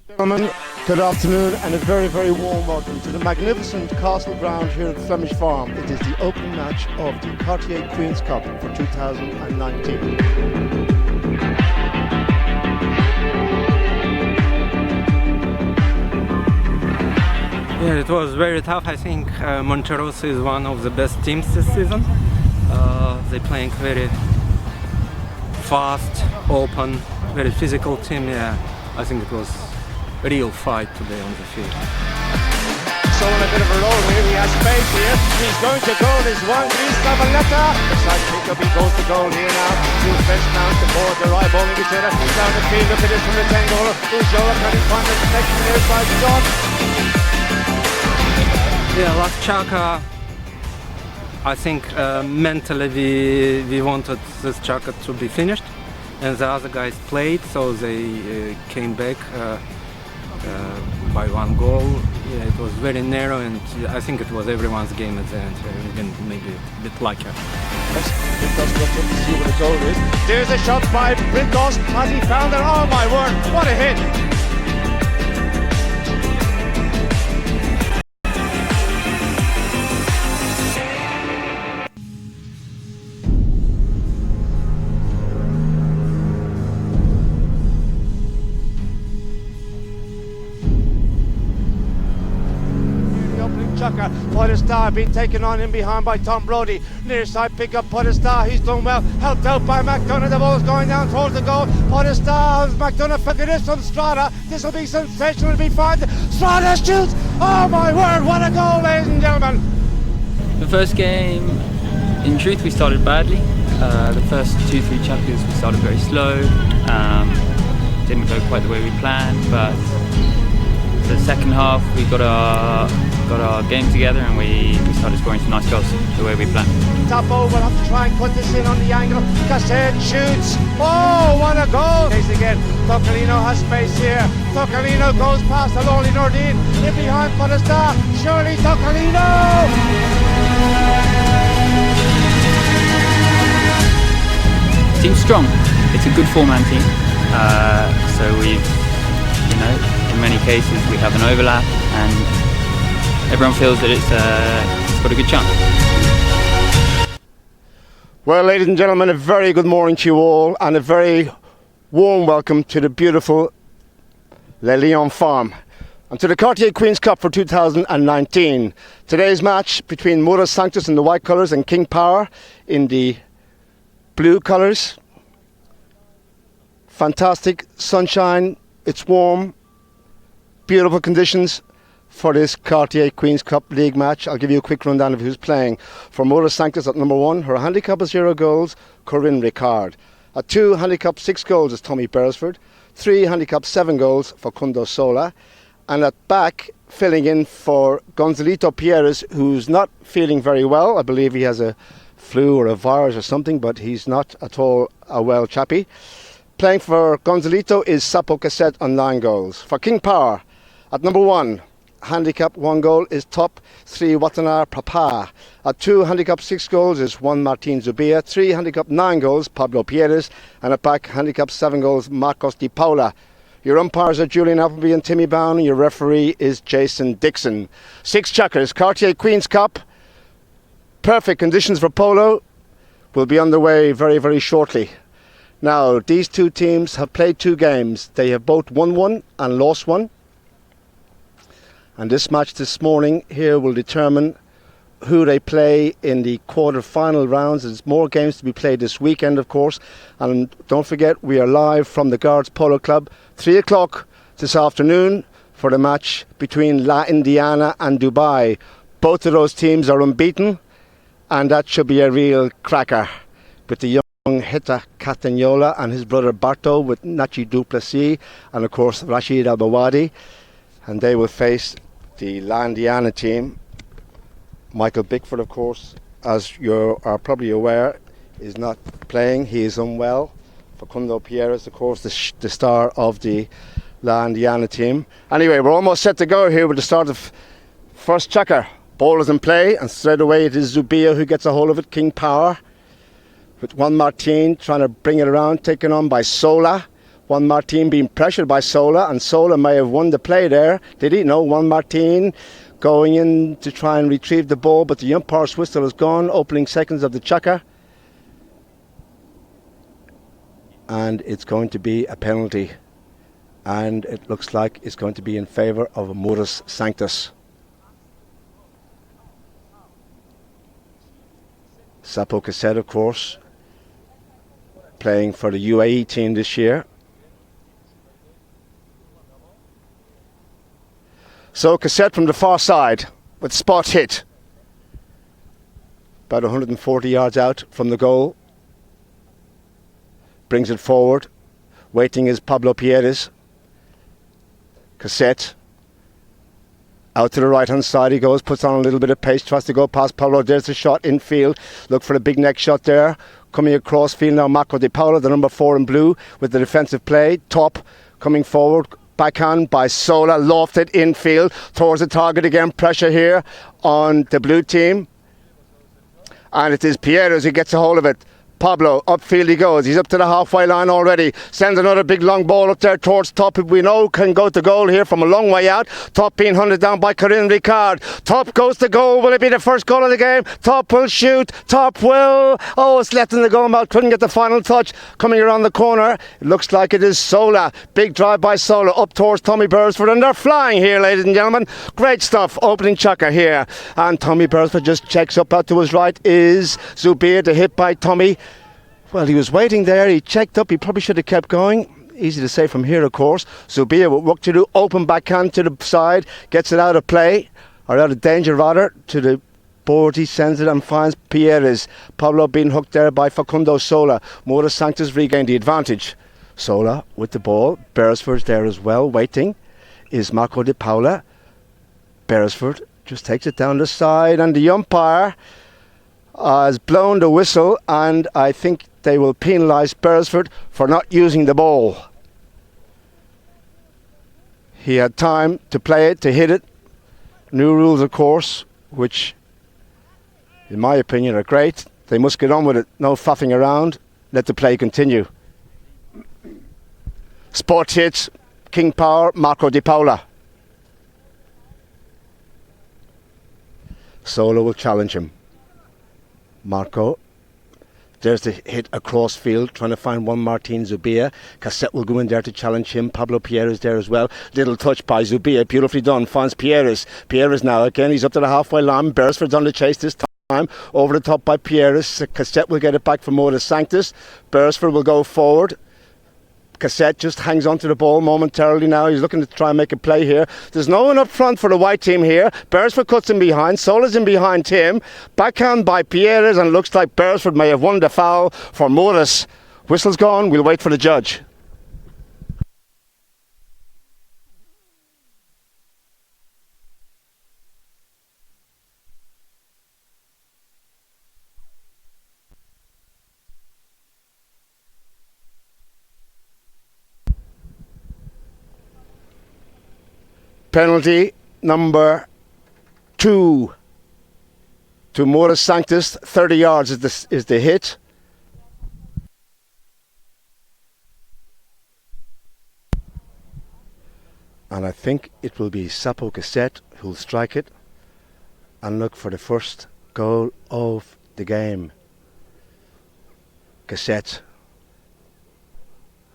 Gentlemen, good afternoon and a very, very warm welcome to the magnificent Castle Ground here at Flemish Farm. It is the opening match of the Cartier Queens Cup for 2019. Yeah, it was very tough. I think Monterosso is one of the best teams this season. They're playing very fast, open, very physical team. Yeah, I think it was a real fight today on the field. So in a bit of a roll here, he has space here. He's going to goal. There's one. He's Cavaletta. The side pick up. He goes to goal here now. Two French now to board. They're eyeballing each other. Down the field. Look at this from the 10 goaler. Who's Joe? Can he find the connection near side shot? Yeah, last chukker. I think mentally we wanted this chukker to be finished, and the other guys played, so they came back by 1 goal. Yeah, it was very narrow, and I think it was everyone's game at the end. Even maybe a bit luckier. Yes, Brintos looks up to see what the goal is. There's a shot by Brintos. Has he found it? Oh my word! What a hit! Chukker, what Podesta being taken on in behind by Tom Brody. Near side pick up Podesta, he's done well. Helped out by McDonough, the ball's going down towards the goal. Podesta, McDonough, look at this from Strada. This will be sensational, it'll be fine. Strada shoots! Oh my word, what a goal, ladies and gentlemen! The first game, in truth, we started badly. The first 2-3 chukkers we started very slow. Didn't go quite the way we planned, but the second half we got our game together and we started scoring some nice goals the way we planned. Top over, we'll have to try and put this in on the angle. Cassette shoots. Oh, what a goal! Again, Tocolino has space here. Tocolino goes past the lonely Nordine. In behind Podesta. Surely Tocolino! Team's strong. It's a good four-man team. So we've, in many cases we have an overlap and everyone feels that it's got a good chance. Well, ladies and gentlemen, a very good morning to you all and a very warm welcome to the beautiful Le Lion Farm and to the Cartier Queens Cup for 2019. Today's match between Mura Sanctus in the white colours and King Power in the blue colours. Fantastic sunshine, it's warm, beautiful conditions for this Cartier Queens Cup League match. I'll give you a quick rundown of who's playing. For Mura Sanctus at number 1, her handicap is 0 goals, Corinne Ricard. At 2, handicap 6 goals is Tommy Beresford. 3, handicap 7 goals for Kundo Sola. And at back, filling in for Gonzalito Pierres, who's not feeling very well. I believe he has a flu or a virus or something, but he's not at all a well chappie. Playing for Gonzalito is Sapo Cassette on 9 goals. For King Power, at number 1, handicap 1 goal is Top 3 Watanar Papa. At 2, handicap 6 goals is Juan Martin Zubia. 3, handicap 9 goals, Pablo Pierres. And at back, handicap 7 goals, Marcos Di Paula. Your umpires are Julian Appleby and Timmy Bown. Your referee is Jason Dixon. 6 chukkers, Cartier Queens Cup. Perfect conditions for polo. Will be underway very, very shortly. Now, these two teams have played 2 games. They have both won 1 and lost 1. And this match this morning here will determine who they play in the quarter-final rounds. There's more games to be played this weekend, of course. And don't forget, we are live from the Guards Polo Club, 3 o'clock this afternoon for the match between La Indiana and Dubai. Both of those teams are unbeaten, and that should be a real cracker. With the young Heta Catagnola and his brother Barto with Nachi Duplessis and, of course, Rashid Al-Bawadi. And they will face the La Indiana team. Michael Bickford, of course, as you are probably aware, is not playing. He is unwell. Facundo Pierres, of course, the star of the La Indiana team. Anyway, we're almost set to go here with the start of first chukker. Ball is in play, and straight away it is Zubia who gets a hold of it. King Power with Juan Martin trying to bring it around, taken on by Sola. Juan Martin being pressured by Sola, and Sola may have won the play there. Did he? No, Juan Martin going in to try and retrieve the ball, but the umpire's whistle is gone, opening seconds of the chukker. And it's going to be a penalty. And it looks like it's going to be in favour of Murus Sanctus. Sapo Cassette, of course, playing for the UAE team this year. So Cassette from the far side with spot hit. About 140 yards out from the goal. Brings it forward. Waiting is Pablo Pierres. Cassette. Out to the right hand side he goes, puts on a little bit of pace, tries to go past Pablo. There's the shot infield. Look for the big neck shot there. Coming across field now, Marco Di Paolo, the number 4 in blue, with the defensive play. Top coming forward. Backhand by Sola, lofted infield towards the target again. Pressure here on the blue team. And it is Pierres who gets a hold of it. Pablo, upfield he goes. He's up to the halfway line already. Sends another big long ball up there towards Top, who we know can go to goal here from a long way out. Top being hunted down by Corinne Ricard. Top goes to goal. Will it be the first goal of the game? Top will shoot. Top will... Oh, it's left in the goal mouth. Couldn't get the final touch. Coming around the corner. It looks like it is Sola. Big drive by Sola up towards Tommy Beresford. And they're flying here, ladies and gentlemen. Great stuff. Opening chukker here. And Tommy Beresford just checks up out to his right is Zubir. The hit by Tommy. Well, he was waiting there, he checked up, he probably should have kept going. Easy to say from here, of course. Zubia with work to do, open backhand to the side, gets it out of play, or out of danger rather, to the board. He sends it and finds Pierres. Pablo being hooked there by Facundo Sola. Mora Sanctus regained the advantage. Sola with the ball, Beresford's there as well, waiting, is Marco de Paula. Beresford just takes it down the side, and the umpire has blown the whistle, and I think they will penalise Beresford for not using the ball. He had time to play it, to hit it. New rules, of course, which, in my opinion, are great. They must get on with it. No faffing around. Let the play continue. Sports hits, King Power, Marco Di Paola. Sola will challenge him. Marco. There's the hit across field, trying to find one Martin Zubia. Cassette will go in there to challenge him. Pablo Pierres there as well. Little touch by Zubia, beautifully done. Finds Pierres. Pierres now again, he's up to the halfway line. Beresford's on the chase this time. Over the top by Pierres. Cassette will get it back from Mora Sanctus. Beresford will go forward. Cassette just hangs onto the ball momentarily now. He's looking to try and make a play here. There's no one up front for the white team here. Beresford cuts in behind. Sola's in behind him. Backhand by Pierres, and it looks like Beresford may have won the foul for Morris. Whistle's gone. We'll wait for the judge. Penalty number 2 to Mora Sanctus. 30 yards is the hit. And I think it will be Sapo Cassette who'll strike it and look for the first goal of the game. Cassette.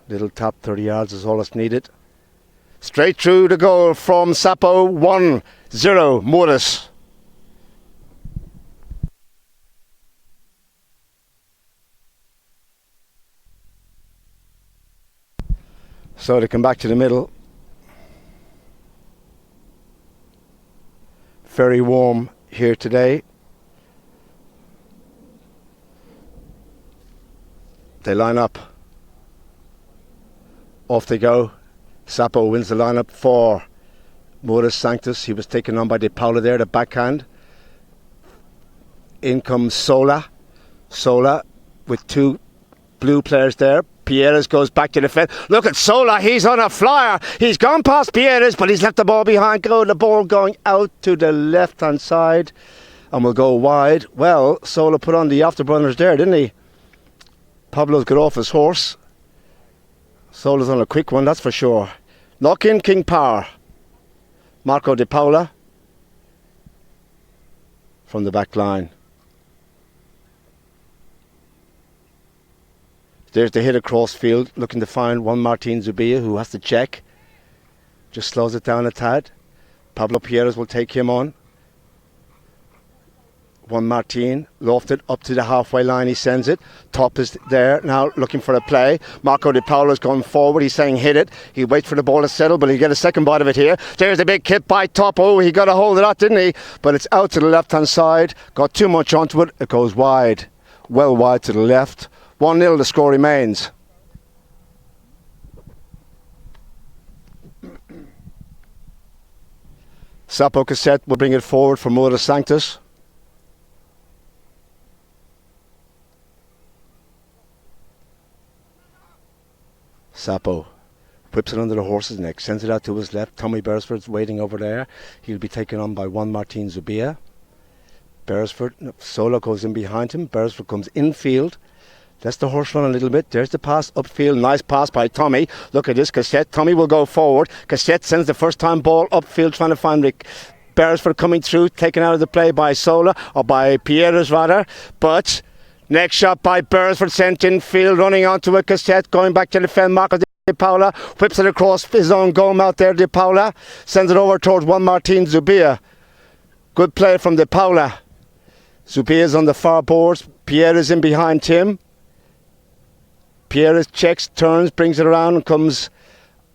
Little tap, 30 yards is all that's needed. Straight through the goal from Sapo, 1-0, Morris. So they come back to the middle. Very warm here today. They line up. Off they go. Sapo wins the lineup for Mora Sanctus. He was taken on by De Paula there, the backhand. In comes Sola. Sola with 2 blue players there. Pierres goes back to the fence. Look at Sola, he's on a flyer. He's gone past Pierres, but he's left the ball behind. The ball going out to the left-hand side and will go wide. Well, Sola put on the afterburners there, didn't he? Pablo's got off his horse. Sola's on a quick one, that's for sure. Knock in King Power. Marco De Paula from the back line. There's the hit across field, looking to find one Martin Zubia who has to check. Just slows it down a tad. Pablo Pierres will take him on. One Martin, lofted up to the halfway line, he sends it. Top is there now looking for a play. Marco De Paula's going forward, he's saying hit it. He waits for the ball to settle, but he'll get a second bite of it here. There's the big hit by Top. Oh, he got a hold of that, didn't he? But it's out to the left hand side. Got too much onto it, it goes wide. Well wide to the left. 1-0 the score remains. Sapo Cassette will bring it forward for Mora Sanctus. Sapo whips it under the horse's neck, sends it out to his left. Tommy Beresford's waiting over there. He'll be taken on by one Martin Zubia. Beresford, Sola goes in behind him. Beresford comes infield. Lets the horse run a little bit. There's the pass upfield. Nice pass by Tommy. Look at this, Cassette. Tommy will go forward. Cassette sends the first time ball upfield, trying to find Beresford coming through, taken out of the play by Sola, or by Pierres rather. But next shot by Beresford, sent infield, running onto a Cassette, going back to defend Marco De Paula. Whips it across his own goal mouth there, De Paula. Sends it over towards Juan Martin Zubia. Good play from De Paula. Zubia's on the far boards. Pierres in behind him. Pierres checks, turns, brings it around and comes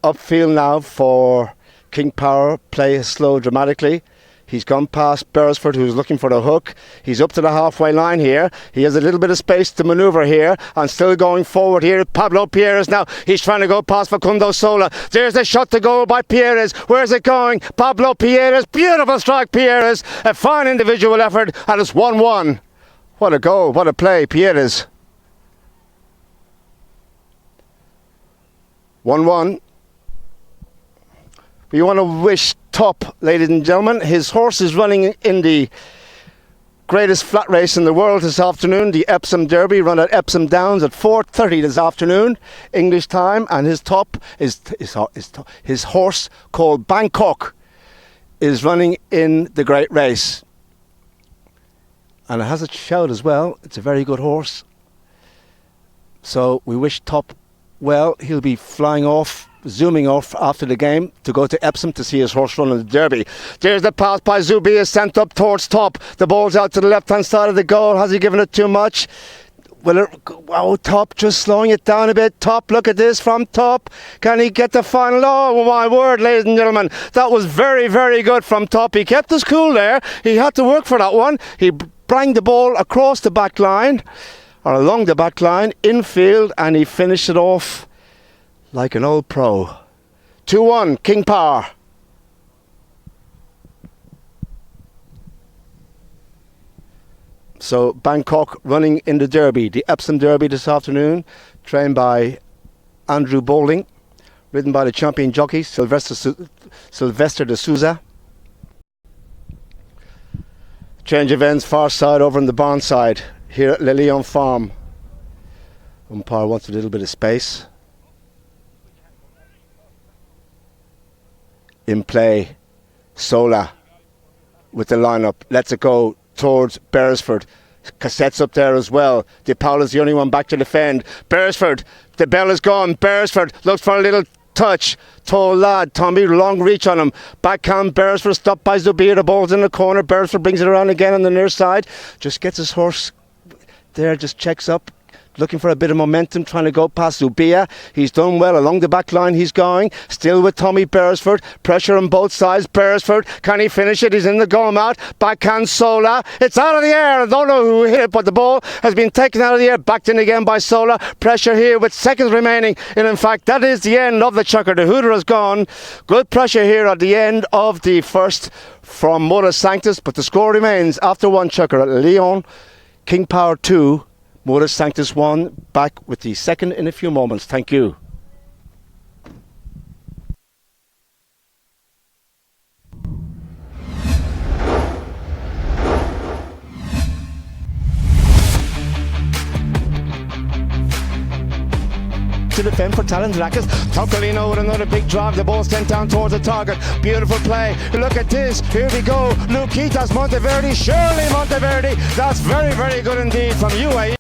upfield now for King Power. Play slow dramatically. He's gone past Beresford, who's looking for the hook. He's up to the halfway line here. He has a little bit of space to manoeuvre here and still going forward here. Pablo Pierres now. He's trying to go past Facundo Sola. There's the shot to goal by Pierres. Where's it going? Pablo Pierres. Beautiful strike, Pierres. A fine individual effort, and it's 1-1. What a goal. What a play, Pierres. 1-1. We want to wish Top, ladies and gentlemen. His horse is running in the greatest flat race in the world this afternoon, the Epsom Derby, run at Epsom Downs at 4:30 this afternoon, English time. And his his horse called Bangkok is running in the great race. And it has a shout as well. It's a very good horse. So we wish Top well. He'll be flying off, zooming off after the game to go to Epsom to see his horse run in the Derby. There's the pass by Zubia, sent up towards Top. The ball's out to the left-hand side of the goal. Has he given it too much? Wow, Top just slowing it down a bit. Top, look at this from Top. Can he get the final? Oh, my word, ladies and gentlemen. That was very, very good from Top. He kept his cool there. He had to work for that one. He brought the ball across the back line, or along the back line, infield, and he finished it off like an old pro. 2-1, King Power. So Bangkok running in the Derby, the Epsom Derby this afternoon, trained by Andrew Bowling, ridden by the champion jockey Sylvester de Souza. Change of ends, far side over on the barn side, here at Le Lion Farm. Umpire wants a little bit of space. In play, Sola with the lineup. Lets it go towards Beresford. Cassette's up there as well. De Paula's the only one back to defend. Beresford, the bell is gone. Beresford looks for a little touch. Tall lad, Tommy, long reach on him. Backhand, Beresford stopped by Zubia. The ball's in the corner. Beresford brings it around again on the near side. Just gets his horse there, just checks up. Looking for a bit of momentum, trying to go past Zubia. He's done well along the back line. He's going still with Tommy Beresford. Pressure on both sides. Beresford, can he finish it? He's in the goal mouth. Backhand Sola. It's out of the air. I don't know who hit it, but the ball has been taken out of the air. Backed in again by Sola. Pressure here with seconds remaining. And in fact, that is the end of the chukker. The hooter has gone. Good pressure here at the end of the first from Modus Sanctus, but the score remains after one chukker at Lyon. King Power 2. Modus Sanctus 1, back with the second in a few moments. Thank you. To defend for Talent Rackets. Topolino with another big drive. The ball sent down towards the target. Beautiful play. Look at this. Here we go. Luquitas Monteverde. Surely Monteverde. That's very, very good indeed from UAE.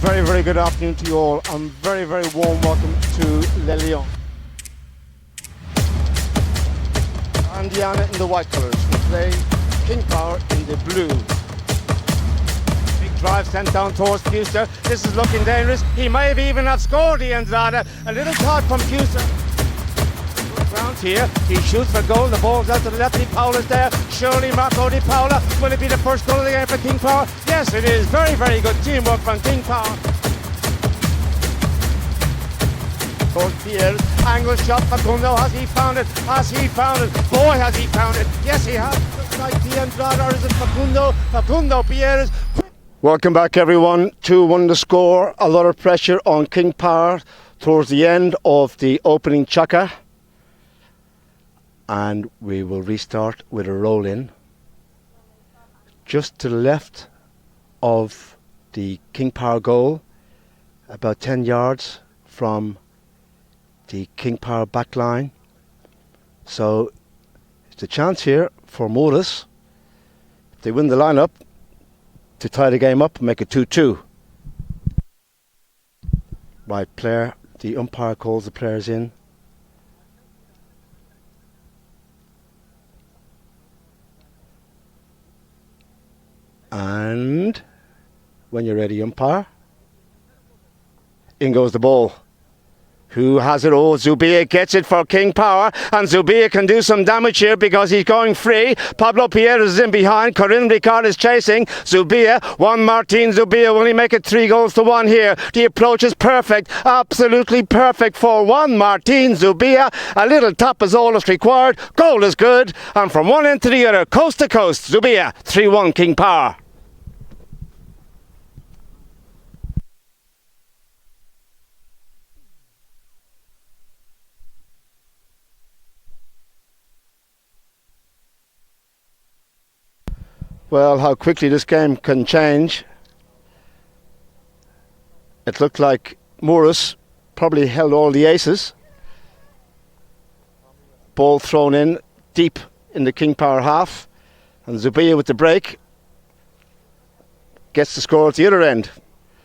Very, very good afternoon to you all, and very, very warm welcome to Le Lion. And Diana in the white colours. We play King Power in the blue. Big drive sent down towards Fuster. This is looking dangerous. He may have even have scored the Andrada. A little thought from Fuster. Ground here. He shoots for goal. The ball's out to the left. Di Paola's there. Surely Marco Di Paola. Will it be the first goal of the game for King Power? Yes, it is. Very, very good teamwork from King Power. Pierre, angle shot. Facundo, has he found it? Has he found it? Boy, has he found it. Yes, he has. Looks like the Andrada, or is it Facundo? Facundo, Pierre. Welcome back, everyone. 2-1 the score. A lot of pressure on King Power towards the end of the opening chukker. And we will restart with a roll in. Just to the left of the King Power goal, about 10 yards from the King Power back line. So it's a chance here for Morris, if they win the lineup, to tie the game up and make it 2-2. Right player, the umpire calls the players in. And when you're ready, umpire, in goes the ball. Who has it? Oh, Zubia gets it for King Power, and Zubia can do some damage here because he's going free. Pablo Pierre is in behind. Corinne Ricard is chasing. Zubia, Juan Martin Zubia, will he make it 3-1 here? The approach is perfect, absolutely perfect for Juan Martin Zubia. A little tap is all that's required. Goal is good, and from one end to the other, coast to coast, Zubia, 3-1 King Power. Well, how quickly this game can change. It looked like Morris probably held all the aces. Ball thrown in deep in the King Power half, and Zubia with the break gets the score at the other end.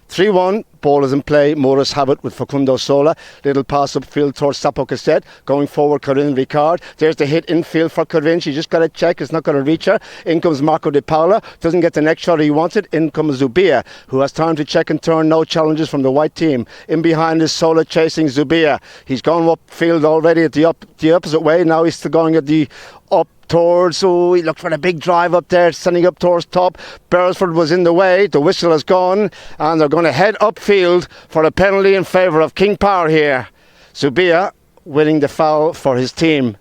3-1, ball is in play. Morris have it with Facundo Sola. Little pass upfield towards Sapo Cassette. Going forward, Corinne Ricard. There's the hit infield for Corinne. She just got a check. It's not going to reach her. In comes Marco Di Paola. Doesn't get the next shot he wanted. In comes Zubia, who has time to check and turn. No challenges from the white team. In behind is Sola chasing Zubia. He's gone upfield already at the opposite way. Now he's still going at the up towards, oh, he looked for a big drive up there, sending up towards top. Beresford was in the way, the whistle has gone, and they're going to head upfield for a penalty in favour of King Power here. Zubia winning the foul for his team.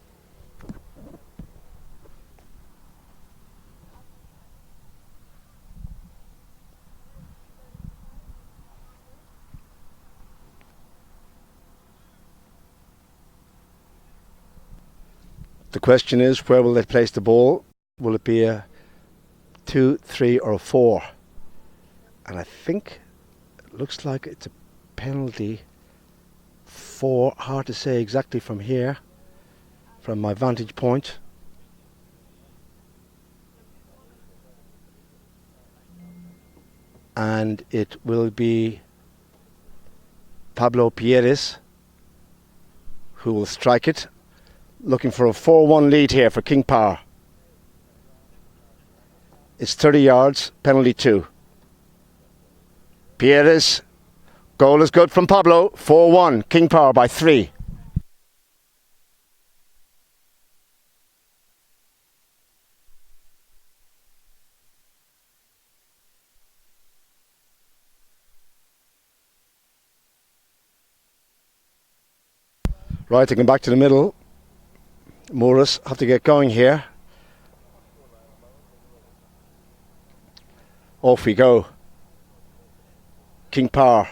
The question is, where will they place the ball? Will it be a 2, 3 or a 4? And I think it looks like it's a penalty 4. Hard to say exactly from here, from my vantage point. And it will be Pablo Pierres who will strike it. Looking for a 4-1 lead here for King Power. It's 30 yards, penalty 2. Pierres, goal is good from Pablo, 4-1, King Power by 3. Right, to come back to the middle. Morris have to get going here. Off we go. King Power.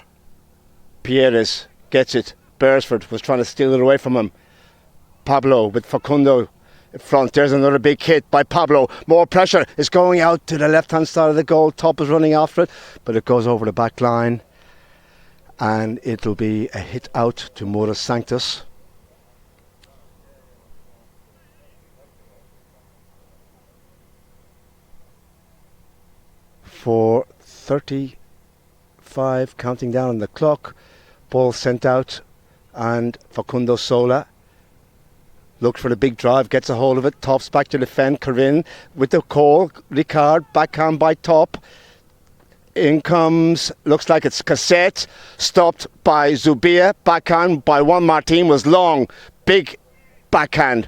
Pierres gets it. Beresford was trying to steal it away from him. Pablo with Facundo in front. There's another big hit by Pablo. More pressure is going out to the left hand side of the goal. Top is running after it, but it goes over the back line, and it'll be a hit out to Morris Sanctus. For 35, counting down on the clock. Ball sent out, and Facundo Sola looked for the big drive, gets a hold of it, tops back to defend. Corinne with the call. Ricard, backhand by Top. In comes, looks like it's Cassette, stopped by Zubia. Backhand by Juan Martin was long, big backhand,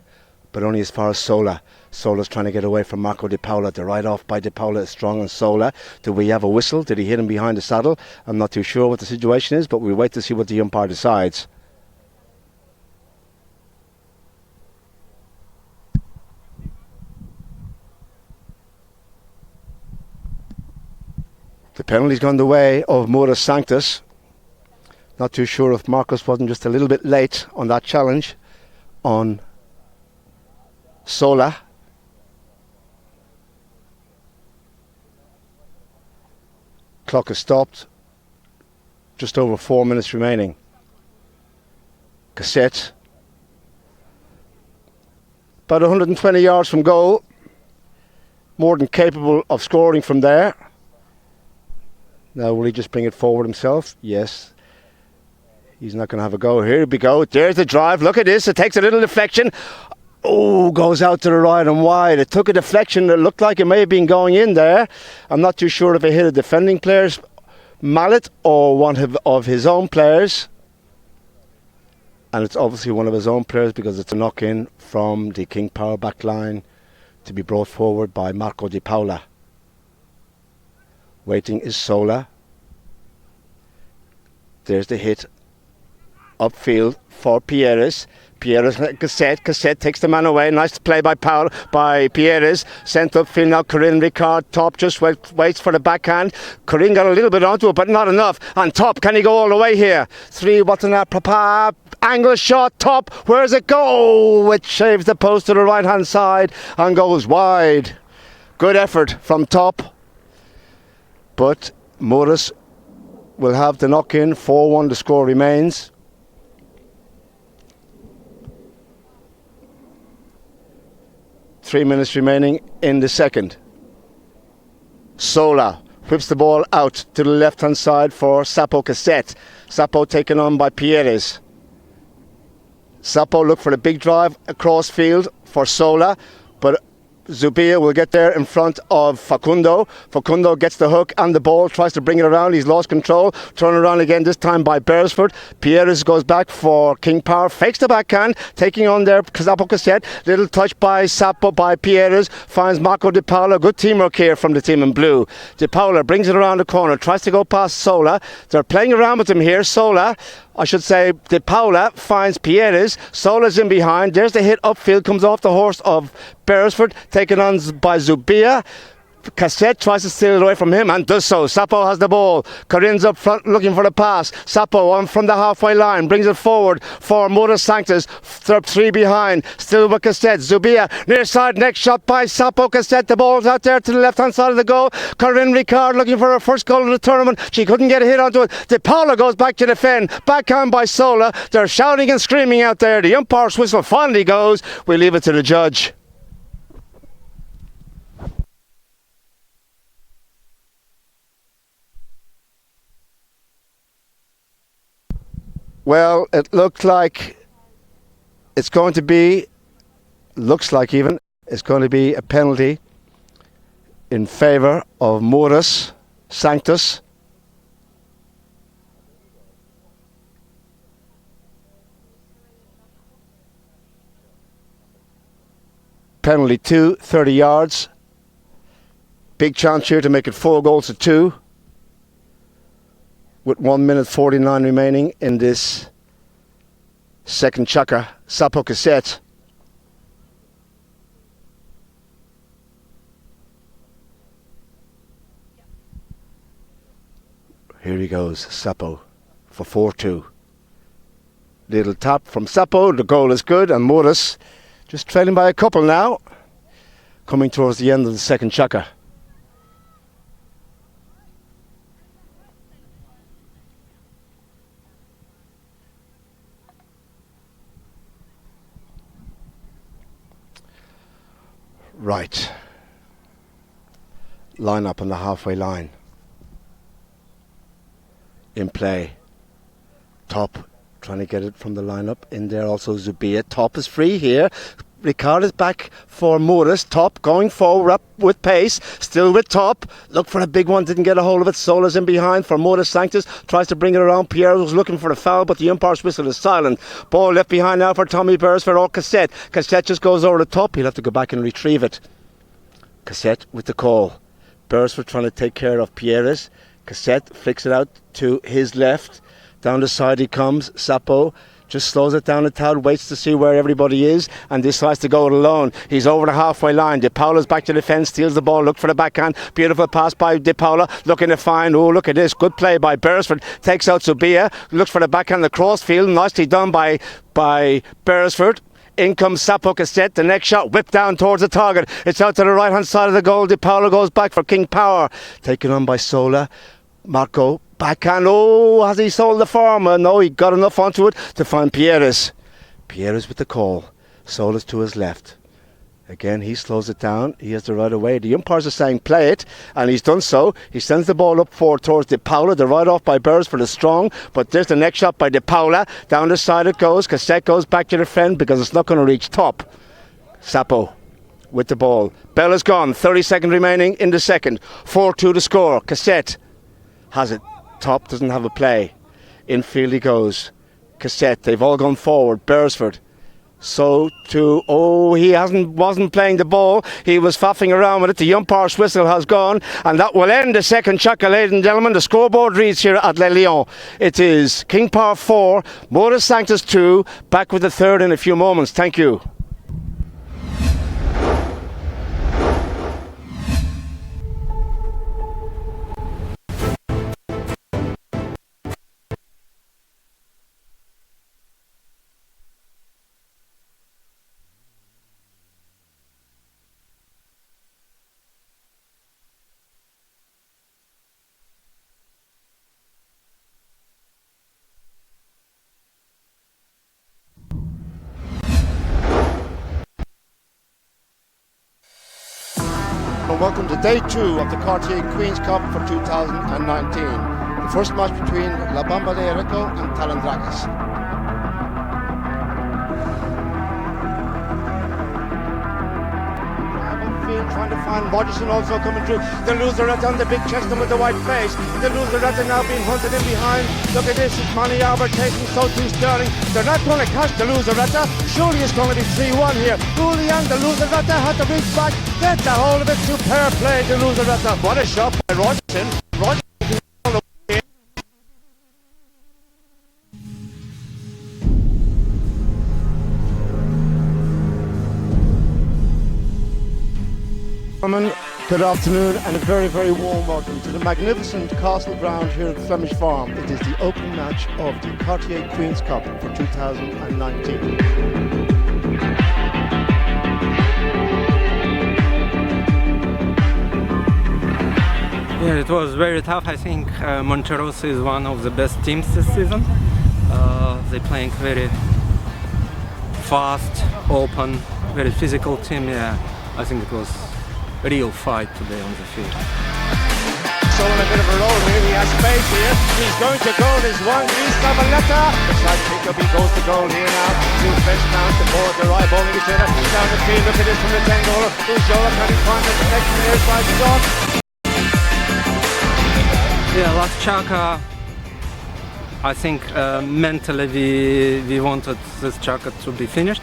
but only as far as Sola. Sola's trying to get away from Marco Di Paola. The right off by Di Paola is strong on Sola. Do we have a whistle? Did he hit him behind the saddle? I'm not too sure what the situation is, but we'll wait to see what the umpire decides. The penalty's gone the way of Moras Sanctus. Not too sure if Marcus wasn't just a little bit late on that challenge on Sola. Clock is stopped. Just over 4 minutes remaining. Cassette. About 120 yards from goal. More than capable of scoring from there. Now, will he just bring it forward himself? Yes. He's not going to have a go. Here we go. There's the drive. Look at this. It takes a little deflection. Oh, goes out to the right and wide. It took a deflection that looked like it may have been going in there. I'm not too sure if it hit a defending player's mallet or one of his own players. And it's obviously one of his own players because it's a knock-in from the King Power back line to be brought forward by Marco Di Paola. Waiting is Sola. There's the hit upfield for Pierres. Pierres, Cassette takes the man away. Nice play by Pierres. Sent upfield now. Corinne Ricard. Top just waits for the backhand. Corinne got a little bit onto it, but not enough. And Top, can he go all the way here? What's in that? Papa. Angle shot. Top. Where does it go? It shaves the post to the right hand side and goes wide. Good effort from Top. But Moras will have the knock-in. 4-1 the score remains. Three minutes remaining in the second. Sola whips the ball out to the left-hand side for Sapo Cassette. Sapo taken on by Pierres. Sapo looked for the big drive across field for Sola, but Zubia will get there in front of Facundo. Facundo gets the hook and the ball, tries to bring it around. He's lost control. Turn around again, this time by Beresford. Pierres goes back for King Power. Fakes the backhand, taking on there Sapo Cassette. Little touch by Sapo by Pierres. Finds Marco Di Paola. Good teamwork here from the team in blue. Di Paola brings it around the corner. Tries to go past Sola. They're playing around with him here. Di Paola finds Pierres. Sola's in behind. There's the hit upfield. Comes off the horse of Beresford. Taken on by Zubia. Cassette tries to steal it away from him and does so. Sapo has the ball. Corinne's up front looking for the pass. Sapo on from the halfway line. Brings it forward for Moras Sanctus. They're three behind. Still with Cassette. Zubia near side. Next shot by Sapo Cassette. The ball's out there to the left hand side of the goal. Corinne Ricard looking for her first goal of the tournament. She couldn't get a hit onto it. Di Paola goes back to defend. Backhand by Sola. They're shouting and screaming out there. The umpire's whistle finally goes. We leave it to the judge. Well, it looks like it's going to be a penalty in favour of Moras Sanctus. Penalty 2, 30 yards. Big chance here to make it 4-2. With 1 minute 49 remaining in this second chukker. Sapo Cassette. Here he goes, Sapo for 4-2. Little tap from Sapo, the goal is good, and Moras just trailing by a couple now, coming towards the end of the second chukker. Right. Line up on the halfway line. In play. Top trying to get it from the lineup. In there also Zubia. Top is free here. Ricard is back for Morris. Top going forward up with pace. Still with Top. Look for a big one. Didn't get a hold of it. Sola's in behind for Morris Sanctus. Tries to bring it around. Pierre was looking for a foul, but the umpire's whistle is silent. Ball left behind now for Tommy Beresford or Cassette. Cassette just goes over the top. He'll have to go back and retrieve it. Cassette with the call. Beresford trying to take care of Pierres. Cassette flicks it out to his left. Down the side he comes. Sapo just slows it down a tad, waits to see where everybody is, and decides to go it alone. He's over the halfway line. De Paula's back to defence, steals the ball, look for the backhand. Beautiful pass by De Paula, looking to find, oh, look at this, good play by Beresford. Takes out Subia, looks for the backhand, the crossfield, nicely done by Beresford. In comes Sapo Cassette, the next shot whipped down towards the target. It's out to the right hand side of the goal. De Paula goes back for King Power. Taken on by Sola. Marco, backhand, oh, has he sold the form? No, he got enough onto it to find Pierres. Pierres with the call. Sola's to his left. Again, he slows it down. He has the right of way. The umpires are saying play it, and he's done so. He sends the ball up forward towards De Paula. The right off by Beresford is strong, but there's the next shot by De Paula. Down the side it goes. Cassette goes back to the friend because it's not going to reach Top. Sapo with the ball. Bell is gone. 30 seconds remaining in the second. 4-2 to score. Cassette has it. Top doesn't have a play. Infield he goes. Cassette, they've all gone forward. Beresford. So to, oh, he wasn't playing the ball. He was faffing around with it. The umpire's whistle has gone, and that will end the second chukker, ladies and gentlemen. The scoreboard reads here at Les Lions. It is King Power 4, Morris Sanctus 2. Back with the third in a few moments. Thank you. Welcome to day 2 of the Cartier Queens Cup for 2019. The first match between La Bamba de Areco and Talandrakas. Trying to find Rogerson also coming through. The loserette on the big chest with the white face. The loserette now being hunted in behind. Look at this, it's Manny Albert taking so too Sterling. They're not going to catch the loserette. Surely it's going to be 3-1 here. Julian, the loserette had to reach back, get the hold of it. Superb play, the loserette. What a shot by Rogerson. Rogerson. Good afternoon and a very, very warm welcome to the magnificent castle ground here at Flemish Farm. It is the opening match of the Cartier Queens Cup for 2019. Yeah, it was very tough. I think Monterosso is one of the best teams this season. They're playing very fast, open, very physical team. Yeah, I think it was real fight today on the field. So in a bit of a roll here, he has space here. He's going to goal, there's one, he's Cavaletta. The side kick up, he goes to goal here now. Two French down the board, they're eyeballing each other. Down the field, look at this from the 10-goaler. Ujola, can he find the next near side shot? Yeah, last chukker, I think mentally we wanted this chukker to be finished.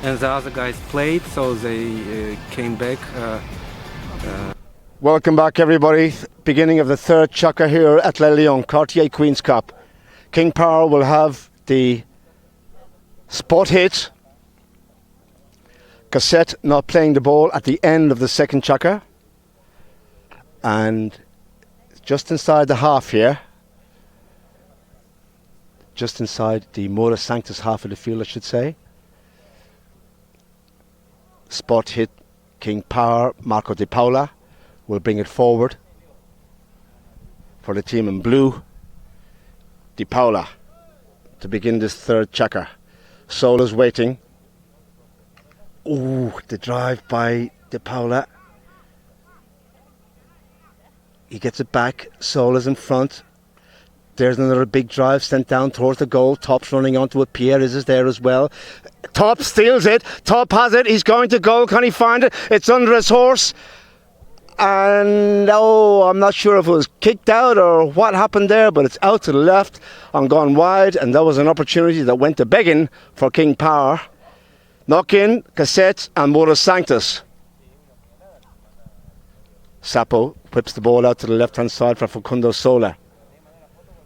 And the other guys played, so they came back. Welcome back, everybody. Beginning of the third chukker here at Les Lions, Cartier Queens Cup. King Power will have the spot hit. Cassette not playing the ball at the end of the second chukker. And just inside the half here, just inside the Morris Sanctus half of the field, I should say. Spot hit, King Power, Marco De Paula will bring it forward for the team in blue. De Paula to begin this third chukker. Sola's waiting. Ooh, the drive by De Paula. He gets it back. Sola's in front. There's another big drive sent down towards the goal. Top's running onto it. Pierre is there as well. Top steals it. Top has it. He's going to goal. Can he find it? It's under his horse. And I'm not sure if it was kicked out or what happened there, but it's out to the left and gone wide, and that was an opportunity that went to begging for King Power. Knock in, Cassette and Mora Sanctus. Sapo whips the ball out to the left hand side for Facundo Sola.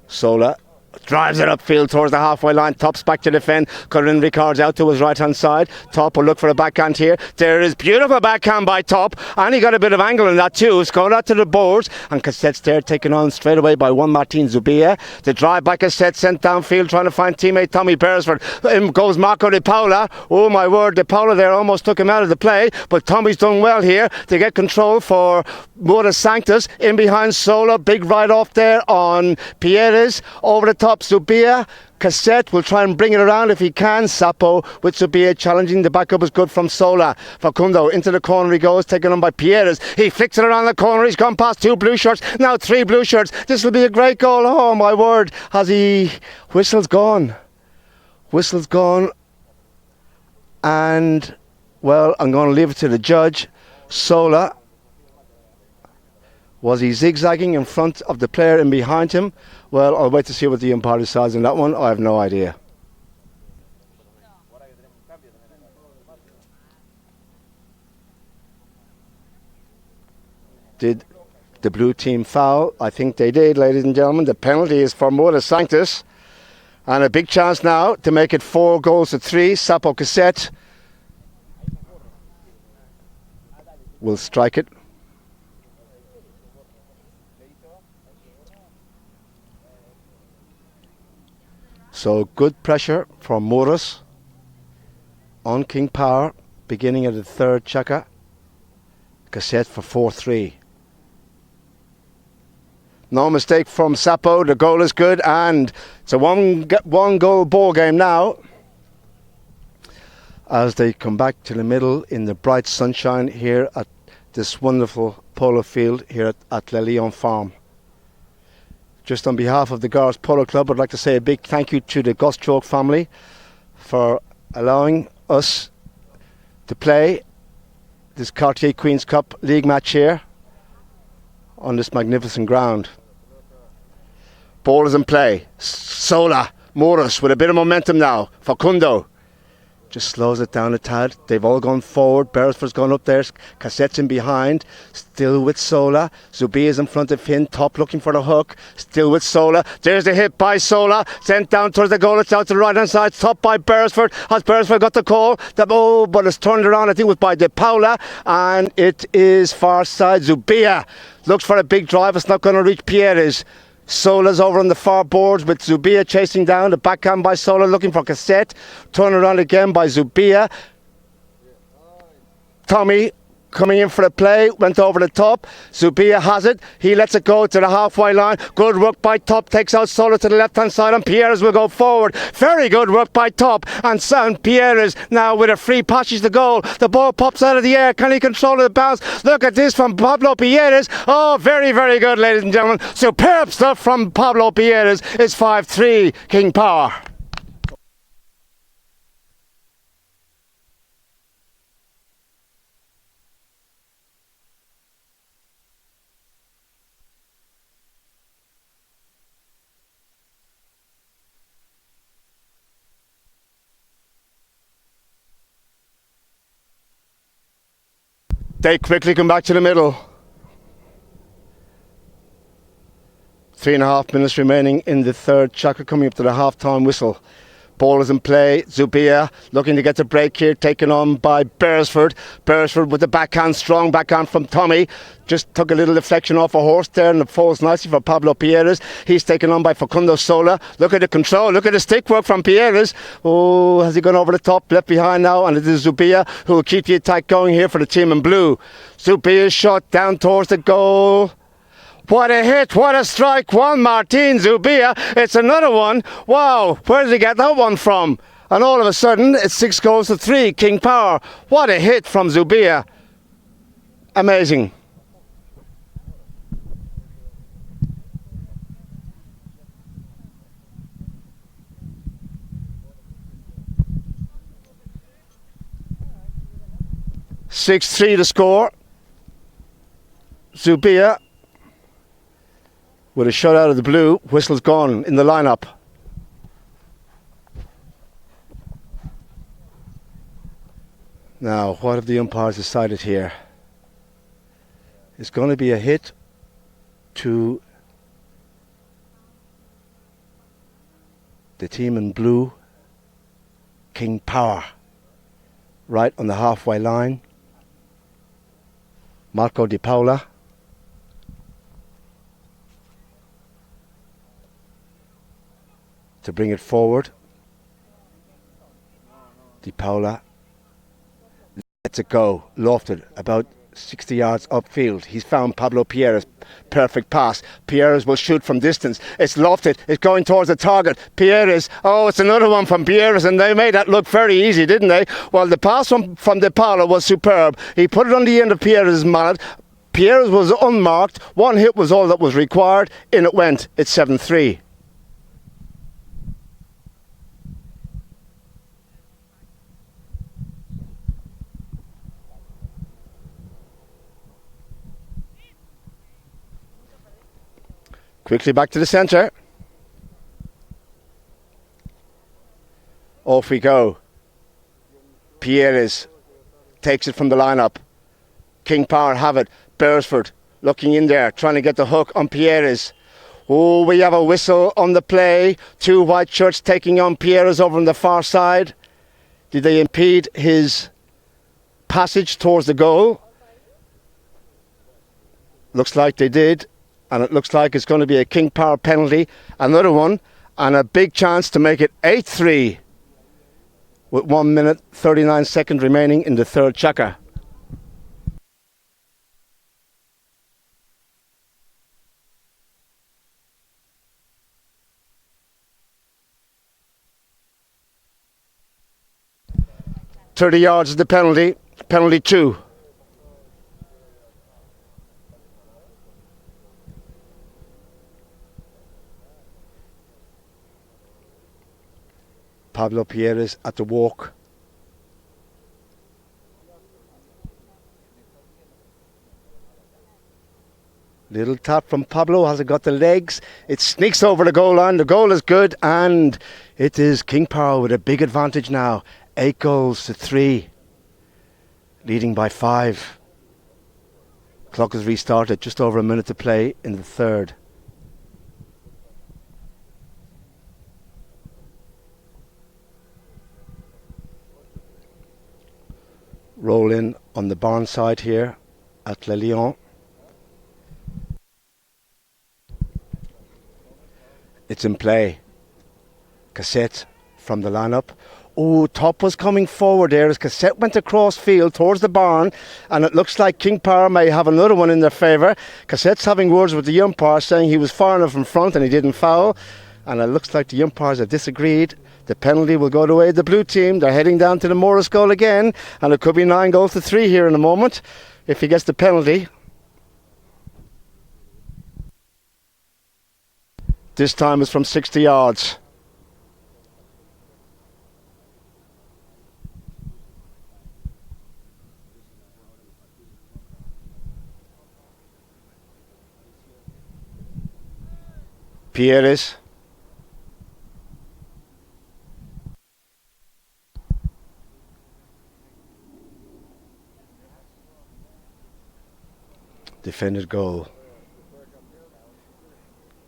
Sola drives it upfield towards the halfway line. Top's back to defend. Corinne Ricard's out to his right hand side. Top will look for a backhand here. There is beautiful backhand by Top, and he got a bit of angle in that too. It's going out to the boards, and Cassette's there taken on straight away by one Martin Zubia. The drive by Cassette sent downfield trying to find teammate Tommy Beresford. In goes Marco De Paula. Oh my word, De Paula there almost took him out of the play, but Tommy's done well here to get control for Mora Sanctus. In behind Sola, big right off there on Pierres. Over the top Zubia. Cassette will try and bring it around if he can. Sapo with Zubia challenging. The backup is good from Sola. Facundo into the corner he goes, taken on by Pierres. He flicks it around the corner. He's gone past two blue shirts, now three blue shirts. This will be a great goal. Oh my word. Has he... Whistle's gone. Whistle's gone. And, well, I'm going to leave it to the judge. Sola. Was he zigzagging in front of the player and behind him? Well, I'll wait to see what the umpire decides on that one. I have no idea. Did the blue team foul? I think they did, ladies and gentlemen. The penalty is for Mora Sanctus. And a big chance now to make it 4-3. Sapo Cassette will strike it. So good pressure for Moras on King Power, beginning of the third chukker. Cassette for 4-3. No mistake from Sapo. The goal is good, and it's a one goal ball game now as they come back to the middle in the bright sunshine here at this wonderful polo field here at Le Lion Farm. Just on behalf of the Guards Polo Club, I'd like to say a big thank you to the Gostroke family for allowing us to play this Cartier Queens Cup league match here on this magnificent ground. Ball is in play. Sola, Moras with a bit of momentum now. Facundo just slows it down a tad. They've all gone forward. Beresford's gone up there. Cassette's in behind. Still with Sola. Zubia's in front of him. Top looking for the hook. Still with Sola. There's the hit by Sola. Sent down towards the goal. It's out to the right hand side. Top by Beresford. Has Beresford got the call? But it's turned around. I think it was by De Paula. And it is far side. Zubia looks for a big drive. It's not going to reach Pierres. Sola's over on the far boards with Zubia chasing down. The backhand by Sola looking for Cassette. Turn around again by Zubia. Tommy coming in for the play, went over the top. Zubia has it. He lets it go to the halfway line. Good work by Top. Takes out Sola to the left hand side, and Pierres will go forward. Very good work by Top. And Pierres now with a free passage to goal. The ball pops out of the air. Can he control the bounce? Look at this from Pablo Pierres. Oh, very, very good, ladies and gentlemen. Superb stuff from Pablo Pierres. It's 5-3 King Power. They quickly come back to the middle. 3.5 minutes remaining in the third chukker, coming up to the half-time whistle. Ball is in play. Zubia looking to get the break here, taken on by Beresford. Beresford with the backhand, strong backhand from Tommy. Just took a little deflection off a horse there, and it falls nicely for Pablo Pierres. He's taken on by Facundo Sola. Look at the control. Look at the stick work from Pierres. Oh, has he gone over the top? Left behind now, and it is Zubia who will keep the attack going here for the team in blue. Zubia's shot down towards the goal. What a hit, what a strike, one Martin Zubia. It's another one. Wow, where did he get that one from? And all of a sudden, it's 6-3, King Power. What a hit from Zubia. Amazing. 6-3 to score. Zubia with a shot out of the blue. Whistle's gone in the lineup. Now, what have the umpires decided here? It's going to be a hit to the team in blue, King Power, right on the halfway line. Marco Di Paola. To bring it forward. Di Paola lets it go, lofted about 60 yards upfield. He's found Pablo Pierres. Perfect pass. Pierres will shoot from distance. It's lofted. It's going towards the target. Pierres. Oh, it's another one from Pierres, and they made that look very easy, didn't they? Well, the pass from Di Paola was superb. He put it on the end of Pierres' mallet. Pierres was unmarked. One hit was all that was required. In it went. It's 7-3. Quickly back to the centre. Off we go. Pierres takes it from the lineup. King Power have it. Beresford looking in there, trying to get the hook on Pierres. Oh, we have a whistle on the play. Two white shirts taking on Pierres over on the far side. Did they impede his passage towards the goal? Looks like they did. And it looks like it's going to be a King Power penalty. Another one. And a big chance to make it 8-3. With 1 minute, 39 seconds remaining in the third chukker. .30 yards is the penalty. Penalty 2. Pablo Pierres at the walk. Little tap from Pablo. Has it got the legs? It sneaks over the goal line. The goal is good, and it is King Power with a big advantage now. 8-3. Leading by 5. Clock has restarted. Just over a minute to play in the third. Roll in on the barn side here at Le Lion. It's in play. Cassette from the lineup. Oh, Top was coming forward there as Cassette went across field towards the barn, and it looks like King Power may have another one in their favour. Cassette's having words with the umpire saying he was far enough in front and he didn't foul, and it looks like the umpires have disagreed. The penalty will go the way of the blue team. They're heading down to the Morris goal again, and it could be 9-3 here in a moment if he gets the penalty. This time it's from 60 yards. Pierres. Defended goal.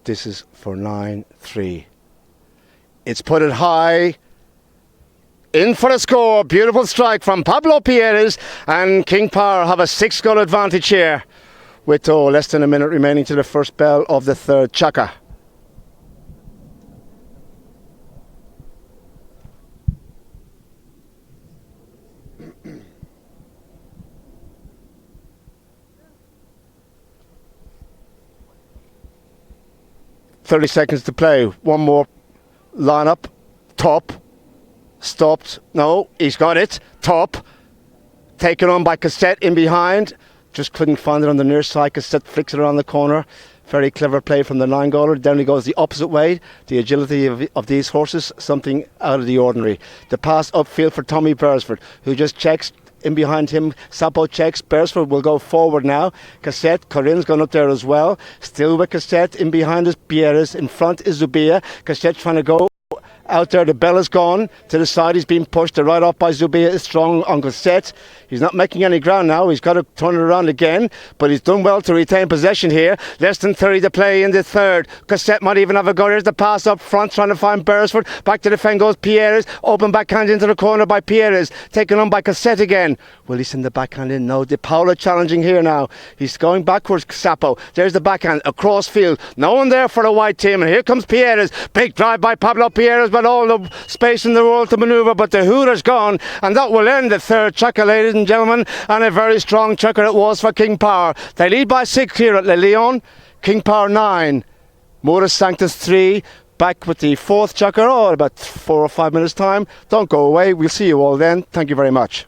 This is for 9-3. It's put it high. In for a score. Beautiful strike from Pablo Pierres, and King Power have a 6-goal advantage here with less than a minute remaining to the first bell of the third chukker. .30 seconds to play. One more lineup. Top. Stopped. No, he's got it. Top. Taken on by Cassette in behind. Just couldn't find it on the near side. Cassette flicks it around the corner. Very clever play from the 9-goaler. Then he goes the opposite way. The agility of these horses, something out of the ordinary. The pass upfield for Tommy Beresford, who just checks in behind him. Sapo checks. Beresford will go forward now. Cassette. Corinne's gone up there as well. Still with Cassette. In behind is Pierres. In front is Zubia. Cassette trying to go out there. The bell is gone to the side. He's being pushed. The right off by Zubia is strong on Cassette. He's not making any ground now. He's got to turn it around again, but he's done well to retain possession here. Less than 30 to play in the third. Cassette might even have a go. Here's the pass up front, trying to find Beresford. Back to defend goes Pierres. Open backhand into the corner by Pierres. Taken on by Cassette again. Will he send the backhand in? No. De Paula challenging here now. He's going backwards, Sapo. There's the backhand across field. No one there for the white team, and here comes Pierres. Big drive by Pablo Pierres, but all the space in the world to manoeuvre, but the hooter's gone, and that will end the third chukker, ladies and gentlemen, and a very strong chukker it was for King Power. They lead by 6 here at Le Lion. King Power 9, Morris Sanctus 3. Back with the fourth chukker, in about 4 or 5 minutes time. Don't go away, we'll see you all then. Thank you very much.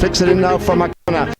Fix it in now for McDonough.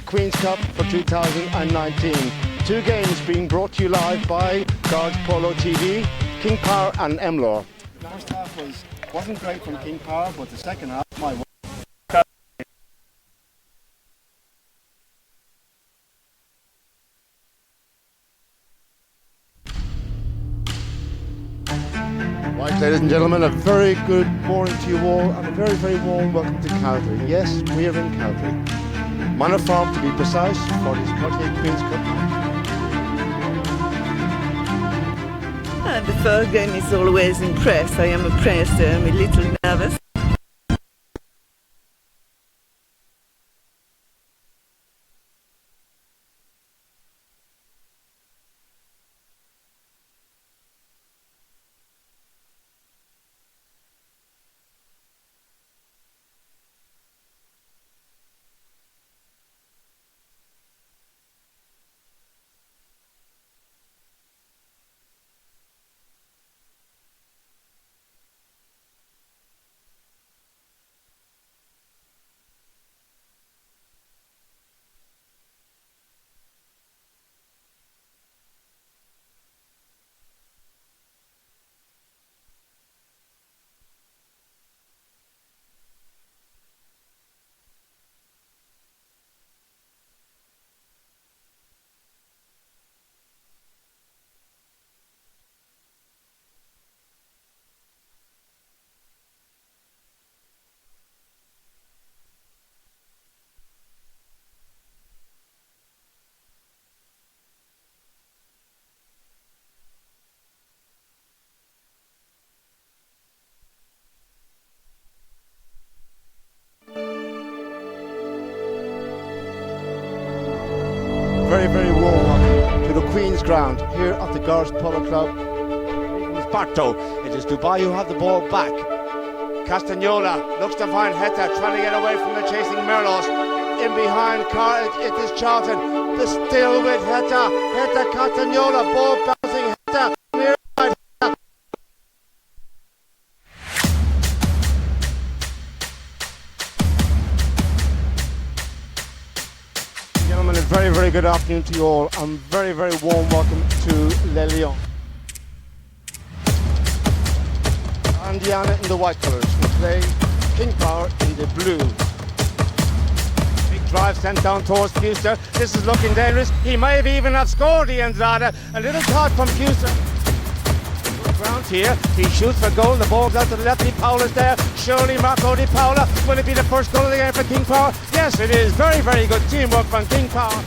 Queens Cup for 2019. 2 games being brought to you live by Guards Polo TV, King Power and Emlor. First half wasn't great from King Power, but the second half, my word. Right, ladies and gentlemen, a very good morning to you all, and a very, very warm welcome to Calgary. Yes, we are in Calgary. Manor Farm, to be precise, for this Cartier Queens Cup. And the first game is always impressed. I am impressed. I'm a little nervous. Queens ground here at the Guards Polo Club. It's Barto. It is Dubai who have the ball back. Castagnola looks to find Heta, trying to get away from the chasing Merlos. In behind Car, it is Charlton. The still with Heta. Heta Castagnola, ball bouncing Heta. Near side Heta. Gentlemen, a very, very good afternoon to you all, and very, very warm welcome to Les Lions. Indiana in the white colours, we play King Power in the blue. Big drive sent down towards Fuster. This is looking dangerous. He may have even have scored the Andrada. A little caught from Fuster. Good ground here. He shoots for goal. The ball's out to the left. Paula's there. Surely Marco Di Paula. Will it be the first goal of the game for King Power? Yes, it is. Very, very good teamwork from King Power.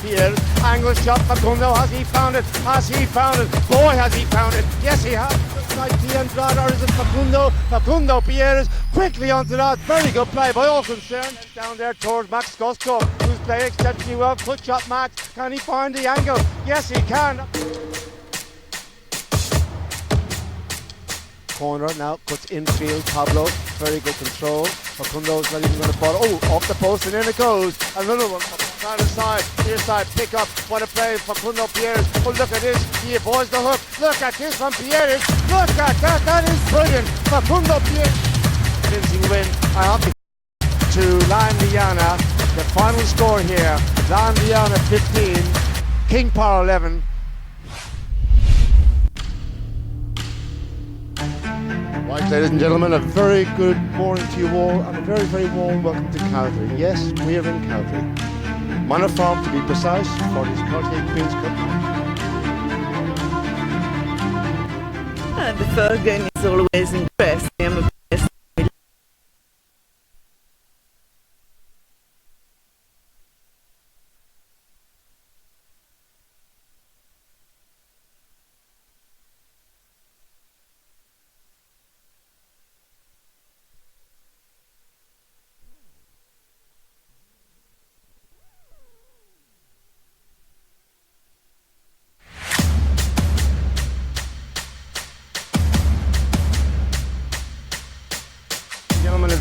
Pierre, angle shot, Facundo, has he found it? Has he found it? Boy, has he found it. Yes, he has. Like the Andrada, or is it Facundo? Facundo Pierre quickly onto that. Very good play by all concerned. Down there towards Max Gosko, who's playing exceptionally well. Good shot, Max. Can he find the angle? Yes, he can. Corner now, puts infield, Pablo. Very good control. Facundo's not even going to follow. Oh, off the post, and in it goes. Another one. Other side, near side, pick up, what a play, Facundo Pierre. Oh, look at this, he avoids the hook. Look at this from Pierre. Look at that, that is brilliant. Facundo Pierre. Convincing win. I hope to Landiana. The final score here, Landiana 15, King Power 11. Right, ladies and gentlemen, a very good morning to you all, and a very, very warm welcome to Calgary. Yes, we are in Calgary. Manor Farm, to be precise, for this Cartier Queens Cup. And the first game is always impressive. I'm impressed.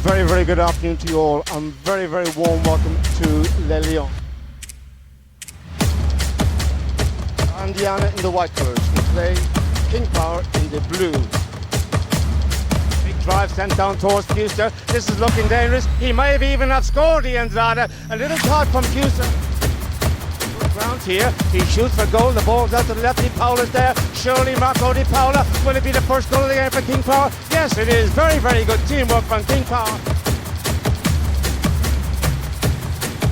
Very, very good afternoon to you all, and very, very warm welcome to Les Lions. Indiana in the white colours, we play King Power in the blue. Big drive sent down towards Fuster. This is looking dangerous. He may have even have scored the Andrada. A little caught from Fuster. Ground here, he shoots for goal, the ball's out to the left, Paula's there, surely Marco Di Paula, will it be the first goal of the game for King Power? Yes, it is. Very, very good teamwork from King Power.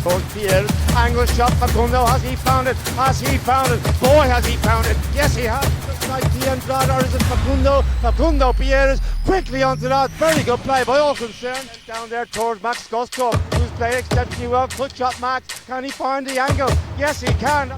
Towards Pierre, angle shot, Facundo, has he found it? Has he found it? Boy, has he found it. Yes, he has. Like the Andrada, or is it Facundo? Facundo Pierre quickly onto that. Very good play by all concerned. Down there towards Max Gosko, who's playing exceptionally well. Good shot, Max. Can he find the angle? Yes, he can.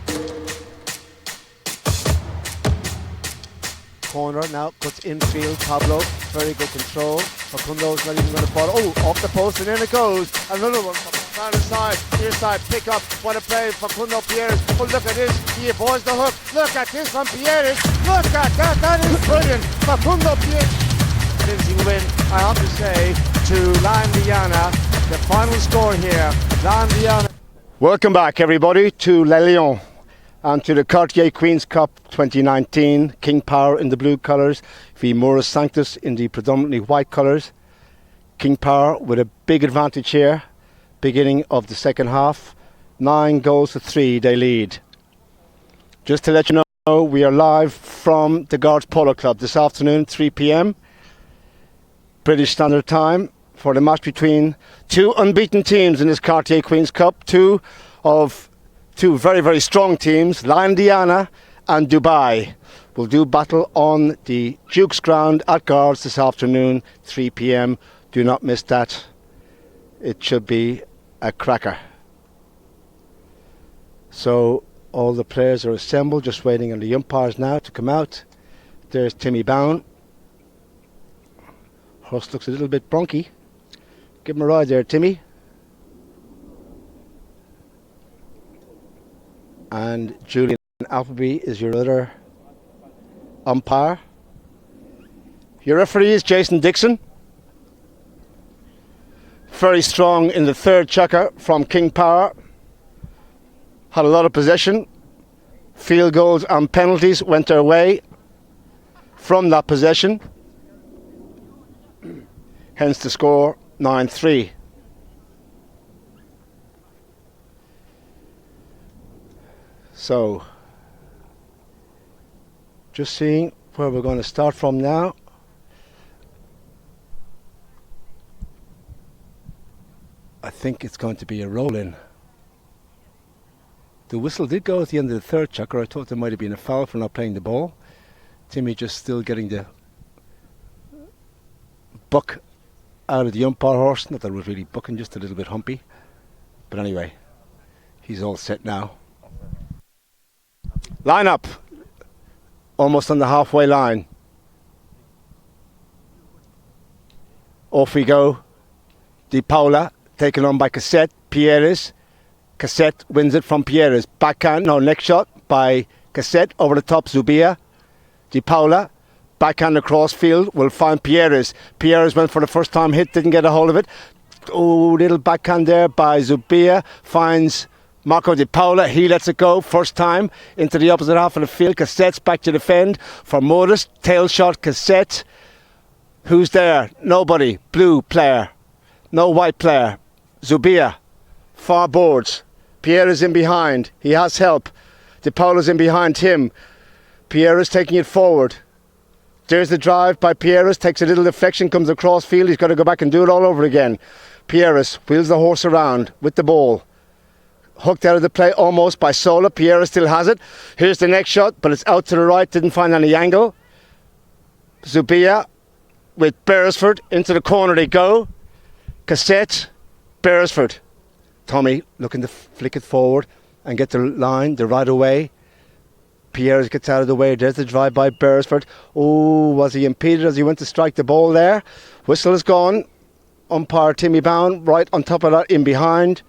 Corner now, puts infield, Pablo. Very good control. Facundo's not even going to follow. Oh, off the post, and in it goes. Another one. Other side, near side, pick up, what a play, Facundo Pierre. Oh, look at this, he avoids the hook. Look at this from Pierre. Look at that, that is brilliant. Facundo Pierre. Convincing win, I have to say, to Landiana. The final score here, Landiana. Welcome back, everybody, to Les Lions and to the Cartier Queens Cup 2019. King Power in the blue colours, v Morris Sanctus in the predominantly white colours. King Power with a big advantage here. Beginning of the second half, 9-3 they lead. Just to let you know, we are live from the Guards Polo Club this afternoon, 3 p.m. British Standard Time, for the match between two unbeaten teams in this Cartier Queens Cup. Two very, very strong teams, Landiana and Dubai, will do battle on the Duke's ground at Guards this afternoon, 3 p.m. Do not miss that. It should be a cracker. So all the players are assembled, just waiting on the umpires now to come out. There's Timmy Bowen. Horse looks a little bit bronky. Give him a ride there, Timmy. And Julian Appleby is your other umpire. Your referee is Jason Dixon. Very strong in the third chukker from King Power. Had a lot of possession. Field goals and penalties went their way from that possession. Hence the score 9-3. So, just seeing where we're going to start from now. I think it's going to be a roll-in. The whistle did go at the end of the third chukker. I thought there might have been a foul for not playing the ball. Timmy just still getting the buck out of the umpire horse. Not that it was really bucking, just a little bit humpy. But anyway, he's all set now. Line up. Almost on the halfway line. Off we go. Di Paola taken on by Cassette. Pierres. Cassette wins it from Pierres. Backhand, no, next shot by Cassette over the top. Zubia. Di Paola. Backhand across field will find Pierres. Pierres went for the first time hit, didn't get a hold of it. Oh, little backhand there by Zubia. Finds Marco Di Paola, he lets it go, first time into the opposite half of the field. Cassette's back to defend for Modus. Tail shot, Cassette. Who's there? Nobody. Blue player. No white player. Zubia. Far boards. Pierre is in behind. He has help. Di Paola's in behind him. Pierre is taking it forward. There's the drive by Pierres. Takes a little deflection, comes across field. He's got to go back and do it all over again. Pierres wheels the horse around with the ball. Hooked out of the play almost by Sola. Pierre still has it. Here's the next shot, but it's out to the right. Didn't find any angle. Zubia with Beresford. Into the corner they go. Cassette. Beresford. Tommy looking to flick it forward and get the line, the right away. Pierre gets out of the way. There's the drive by Beresford. Oh, was he impeded as he went to strike the ball there? Whistle is gone. Umpire Timmy Bound right on top of that, in behind.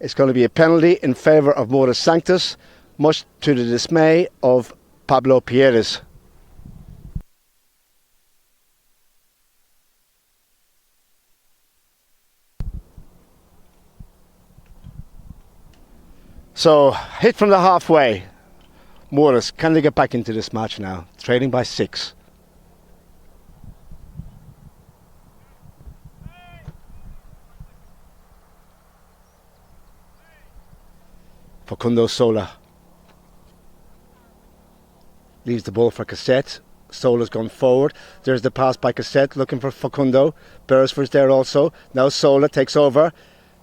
It's going to be a penalty in favour of Modus Sanctus, much to the dismay of Pablo Pierres. So, hit from the halfway. Modus, can they get back into this match now? Trailing by 6. Facundo Sola leaves the ball for Cassette. Sola's gone forward. There's the pass by Cassette looking for Facundo. Beresford's there also. Now Sola takes over.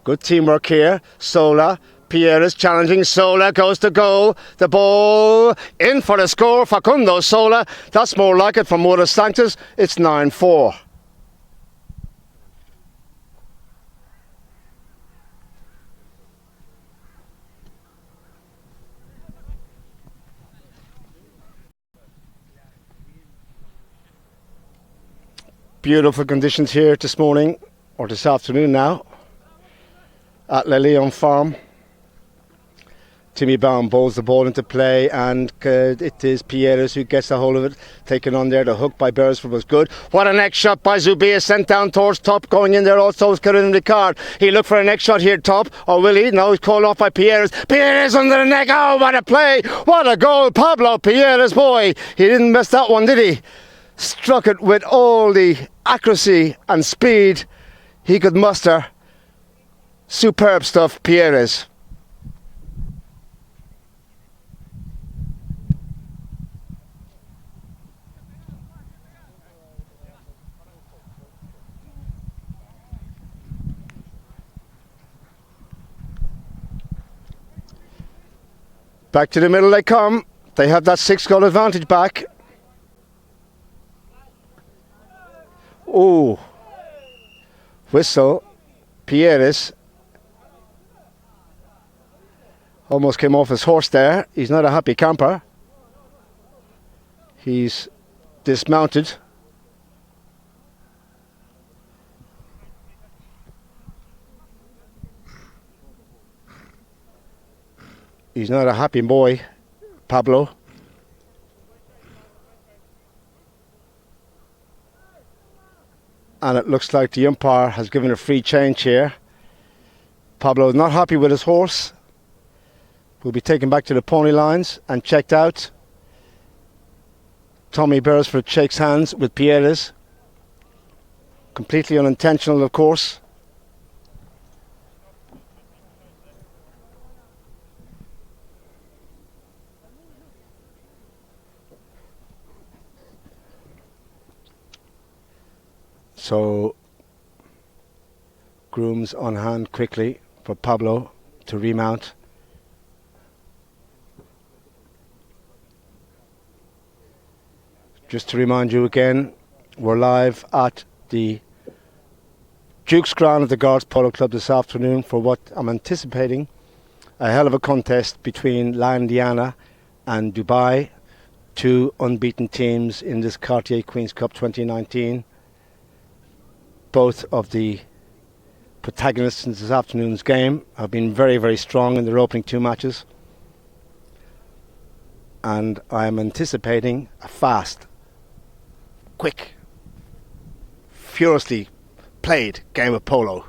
Good teamwork here. Sola. Pierre is challenging. Sola goes to goal. The ball in for the score. Facundo Sola. That's more like it from Modus Sanctus. It's 9-4. Beautiful conditions here this morning, or this afternoon now, at Le Leon Farm. Timmy Baum bowls the ball into play, and it is Pierres who gets a hold of it. Taken on there, the hook by Beresford was good. What a next shot by Zubia, sent down towards top, going in there also was Karim Ricard. He looked for a next shot here, top, or will he? No, he's called off by Pierres. Pierres under the neck, oh what a play, what a goal, Pablo Pierres, boy, he didn't miss that one, did he? Struck it with all the accuracy and speed he could muster. Superb stuff, Pierres. Back to the middle they come. They have that 6-goal advantage back. Ooh. Whistle. Pierres almost came off his horse there. He's not a happy camper. He's dismounted. He's not a happy boy, Pablo. And it looks like the umpire has given a free change here. Pablo is not happy with his horse. Will be taken back to the pony lines and checked out. Tommy Beresford shakes hands with Pierres. Completely unintentional, of course. So, grooms on hand quickly for Pablo to remount. Just to remind you again, we're live at the Duke's Ground at the Guards Polo Club this afternoon for what I'm anticipating a hell of a contest between La Indiana and Dubai, two unbeaten teams in this Cartier Queens Cup 2019. Both of the protagonists in this afternoon's game have been very, very strong in their opening two matches. And I am anticipating a fast, quick, furiously played game of polo.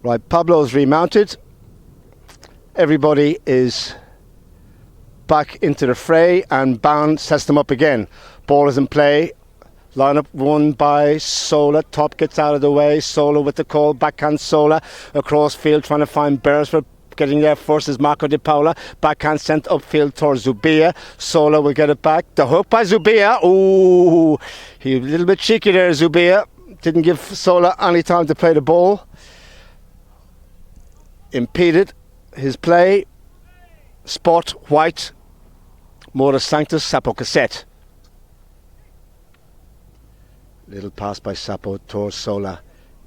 Right, Pablo's remounted. Everybody is back into the fray, and Bound sets them up again. Ball is in play. Lineup won by Sola. Top gets out of the way. Sola with the call. Backhand Sola across field trying to find Beresford. Getting there first is Marco Di Paola. Backhand sent upfield towards Zubia. Sola will get it back. The hook by Zubia. Ooh, he was a little bit cheeky there, Zubia. Didn't give Sola any time to play the ball. Impeded his play. Spot white. Mora Sanctus, Sapo Cassette. Little pass by Sapo towards Sola.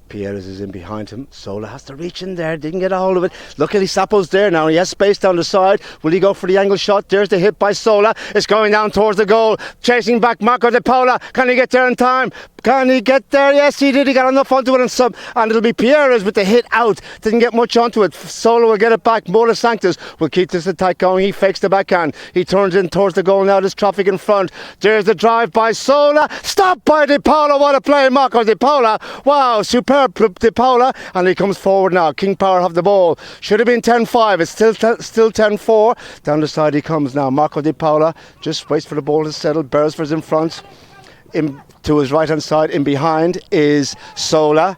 Pierres is in behind him. Sola has to reach in there. Didn't get a hold of it. Luckily Sapo's there now. He has space down the side. Will he go for the angle shot? There's the hit by Sola. It's going down towards the goal. Chasing back Marco Di Paola. Can he get there in time? Can he get there? Yes, he did. He got enough onto it and it'll be Pierres with the hit out. Didn't get much onto it. Sola will get it back. Mora Sanctus will keep this attack going. He fakes the backhand. He turns in towards the goal now. There's traffic in front. There's the drive by Sola. Stopped by Di Paola. What a play, Marco Di Paola. Wow, superb Di Paola. And he comes forward now. King Power have the ball. Should have been 10-5. It's still 10-4. Down the side he comes now. Marco Di Paola just waits for the ball to settle. Beresford's in front. To his right hand side, in behind is Sola.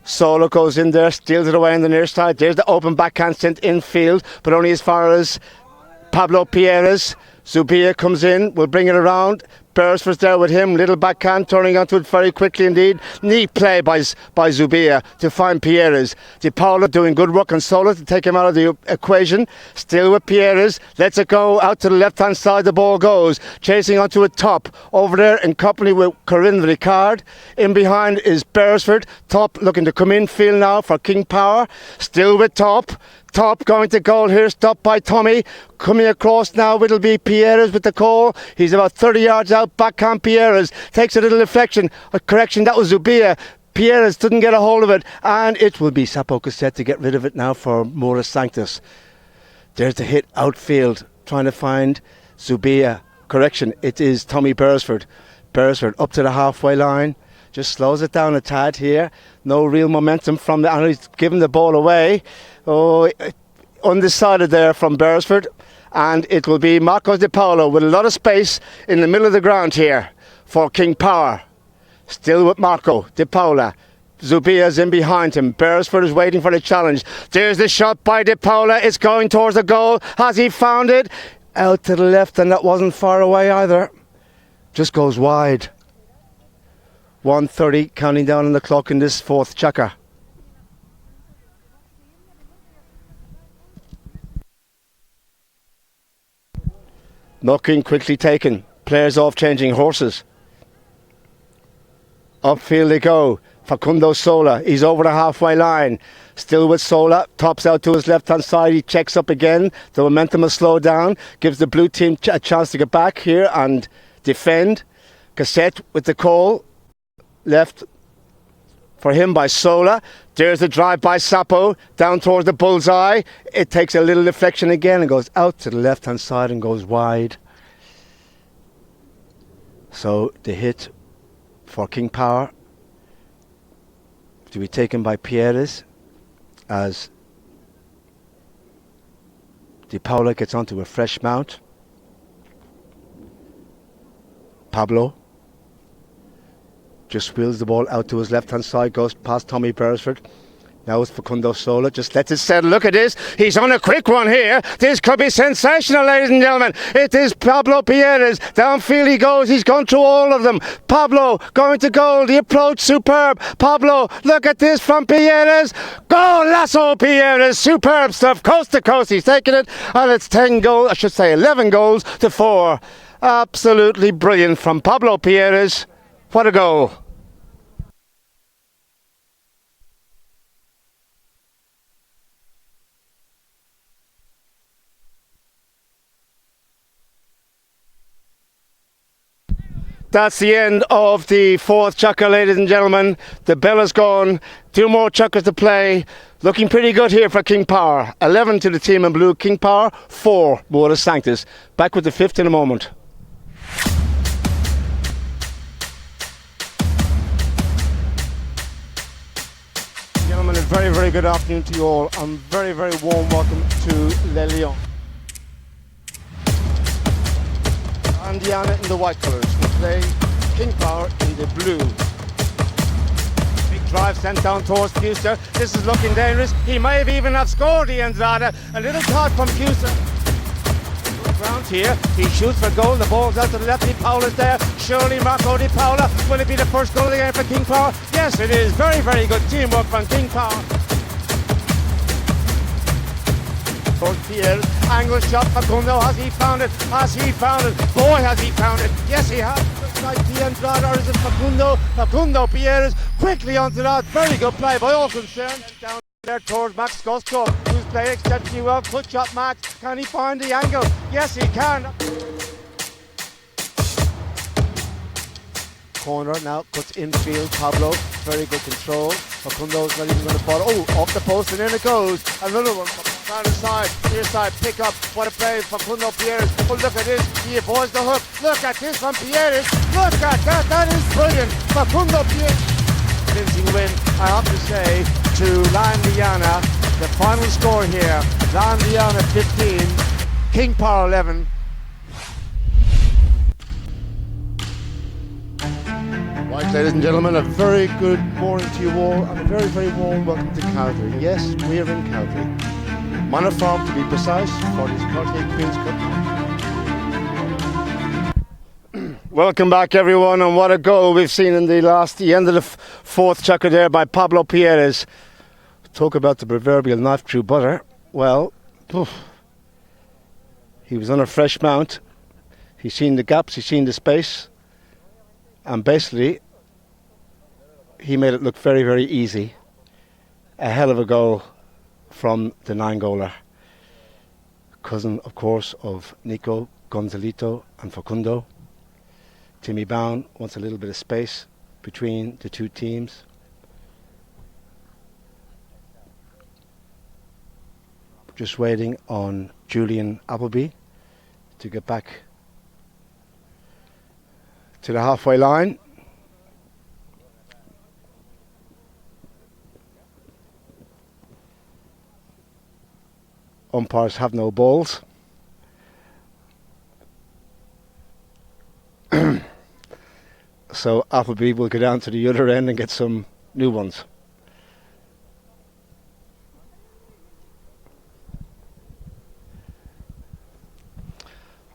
Sola goes in there, steals it away on the near side. There's the open backhand sent infield, but only as far as Pablo Pierres. Zubia comes in, will bring it around. Beresford's there with him, little backhand, turning onto it very quickly indeed. Neat play by Zubia to find Pierres. Di Paola doing good work on Sola to take him out of the equation. Still with Pierres, lets it go out to the left hand side, the ball goes. Chasing onto a Top, over there in company with Corinne Ricard. In behind is Beresford. Top looking to come in field now for King Power. Still with Top. Top going to goal here, stopped by Tommy. Coming across now, it'll be Pierres with the call. He's about 30 yards out, backhand Pierres. Takes a little deflection, a correction, that was Zubia. Pierres didn't get a hold of it, and it will be Sapo Cassette to get rid of it now for Mora Sanctus. There's the hit outfield, trying to find Zubia. Correction, it is Tommy Beresford. Beresford up to the halfway line. Just slows it down a tad here. No real momentum from the... And he's giving the ball away. Oh, undecided there from Beresford. And it will be Marco Di Paola with a lot of space in the middle of the ground here for King Power. Still with Marco Di Paola. Zubia's in behind him. Beresford is waiting for the challenge. There's the shot by Di Paola. It's going towards the goal. Has he found it? Out to the left, and that wasn't far away either. Just goes wide. 1:30 counting down on the clock in this fourth chukker. Knocking quickly taken. Players off changing horses. Upfield they go. Facundo Sola. He's over the halfway line. Still with Sola. Tops out to his left hand side. He checks up again. The momentum has slowed down. Gives the blue team a chance to get back here. And defend. Cassette with the call. Left for him by Sola. There's the drive by Sapo down towards the bullseye. It takes a little deflection again and goes out to the left hand side and goes wide. So the hit for King Power to be taken by Pierres as Di Paola gets onto a fresh mount. Pablo just wheels the ball out to his left hand side, goes past Tommy Beresford. Now it's Facundo Sola, just lets it settle. Look at this, he's on a quick one here. This could be sensational, ladies and gentlemen. It is Pablo Pierres. Downfield he goes, he's gone through all of them. Pablo going to goal, the approach superb. Pablo, look at this from Pierres. Goal, Lasso Pierres, superb stuff, coast to coast. He's taking it, and it's 11 goals to 4. Absolutely brilliant from Pablo Pierres. What a goal. That's the end of the fourth chukker, ladies and gentlemen. The bell is gone. 2 more chukkers to play. Looking pretty good here for King Power. 11 to the team in blue. King Power, 4 Mora Sanctus. Back with the fifth in a moment. Gentlemen, a very, very good afternoon to you all. And very, very warm welcome to Les Lions. Andiana in the white colours. We play King Power in the blue. Big drive sent down towards Fuster. This is looking dangerous. He may have even have scored the Andrada. A little caught from Fuster. Ground here. He shoots for goal. The ball's out to the left. Di Paola's there. Surely Marco Di Paola. Will it be the first goal of the game for King Power? Yes, it is. Very, very good teamwork from King Power. Towards Pierre, angle shot, Facundo, has he found it? Has he found it? Boy, has he found it. Yes, he has. Looks like the Andrada, or is it Facundo? Facundo Pierres quickly onto that. Very good play by all concerned. Down there towards Max Goskov, who's playing exceptionally well. Good shot, Max. Can he find the angle? Yes, he can. Corner now, puts infield, Pablo, very good control. Facundo's not even going to follow. Oh, off the post and in it goes. Another one from down the side, near side, pick up. What a play, Facundo Pierres. Oh, look at this, he avoids the hook. Look at this from Pierres. Look at that, that is brilliant. Facundo Pierres. Convincing win, I have to say, to Landiana. The final score here, Landiana 15, King Power 11. Right, ladies and gentlemen, a very good morning to you all and a very, very warm welcome to Calgary. Yes, we are in Calgary. Manor Farm, to be precise, for this Cartier Queens Cup. Welcome back, everyone, and what a goal we've seen in the end of the fourth chukker there by Pablo Pierres. Talk about the proverbial knife through butter. Well, he was on a fresh mount. He's seen the gaps, he's seen the space. And basically, he made it look very, very easy. A hell of a goal from the 9-goaler. Cousin, of course, of Nico, Gonzalito and Facundo. Timmy Bound wants a little bit of space between the two teams. Just waiting on Julian Appleby to get back to the halfway line. Umpires have no balls. So Appleby will go down to the other end and get some new ones.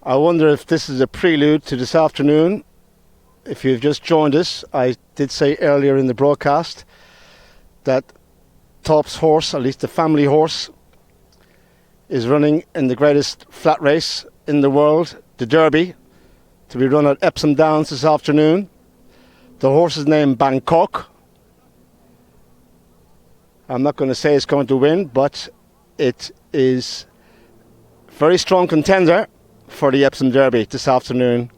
I wonder if this is a prelude to this afternoon. If you've just joined us, I did say earlier in the broadcast that Top's horse, at least the family horse, is running in the greatest flat race in the world, the Derby, to be run at Epsom Downs this afternoon. The horse is named Bangkok. I'm not going to say it's going to win, but it is a very strong contender for the Epsom Derby this afternoon.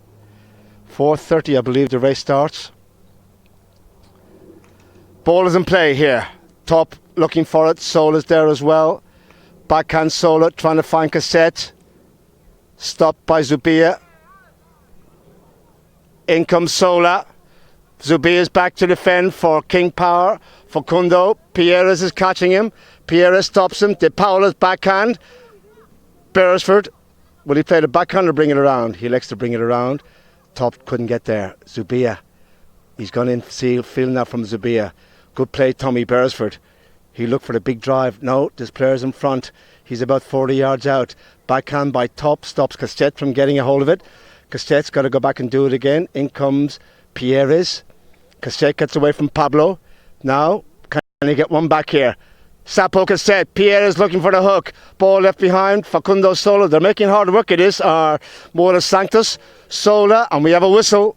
4:30, I believe, the race starts. Ball is in play here. Top looking for it. Sola's there as well. Backhand Sola trying to find Cassette. Stopped by Zubia. In comes Sola. Zubia's back to defend for King Power. Facundo. Pierres is catching him. Pierres stops him. De Paula's backhand. Beresford. Will he play the backhand or bring it around? He likes to bring it around. Top couldn't get there. Zubia. He's gone in feeling that from Zubia. Good play, Tommy Beresford. He looked for the big drive. No, this player's in front. He's about 40 yards out. Backhand by Top stops Cassette from getting a hold of it. Cassette's got to go back and do it again. In comes Pierres. Cassette gets away from Pablo. Now, can he get one back here? Sapo Cassette. Pierres looking for the hook. Ball left behind. Facundo Sola. They're making hard work of this. Mora Sanctus. Sola. And we have a whistle.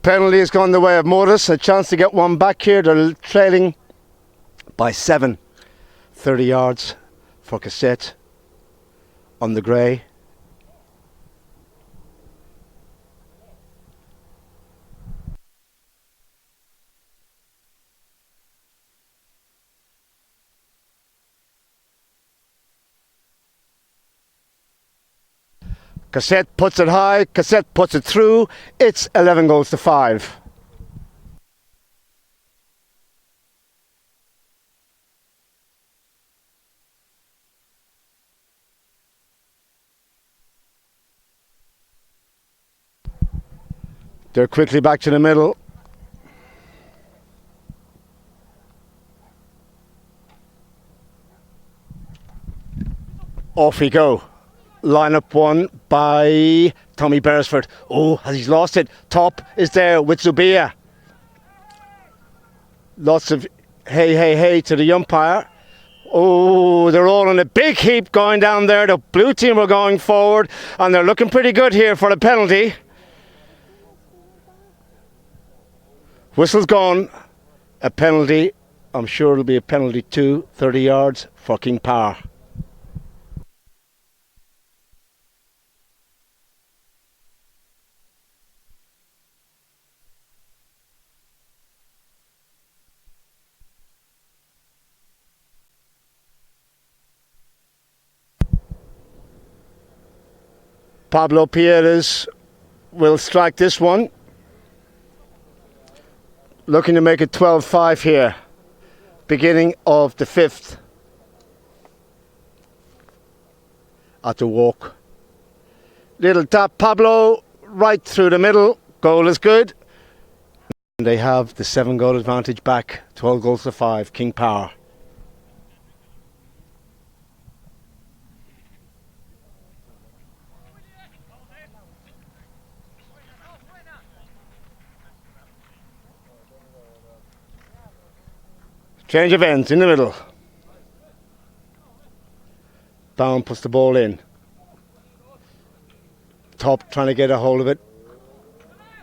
Penalty has gone the way of Morris. A chance to get one back here. They're trailing by 7. 30 yards for Cassette on the grey. Cassette puts it high, Cassette puts it through. It's 11 goals to 5. They're quickly back to the middle. Off we go. Lineup one by Tommy Beresford. Oh, has he lost it? Top is there with Zubia. Lots of hey to the umpire. Oh, they're all in a big heap going down there. The blue team are going forward and they're looking pretty good here for the penalty. Whistle's gone. A penalty. I'm sure it'll be a penalty too. 30 yards for King Power. Pablo Pierres will strike this one. Looking to make it 12-5 here. Beginning of the 5th. At the walk. Little tap, Pablo, right through the middle. Goal is good. And they have the 7-goal advantage back. 12 goals to 5. King Power. Change of ends in the middle. Bound puts the ball in. Top trying to get a hold of it.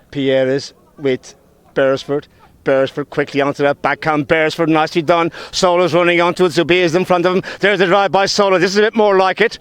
Pierres with Beresford. Beresford quickly onto that backhand. Beresford nicely done. Sola's running onto it. Zubia is in front of him. There's a drive by Sola. This is a bit more like it.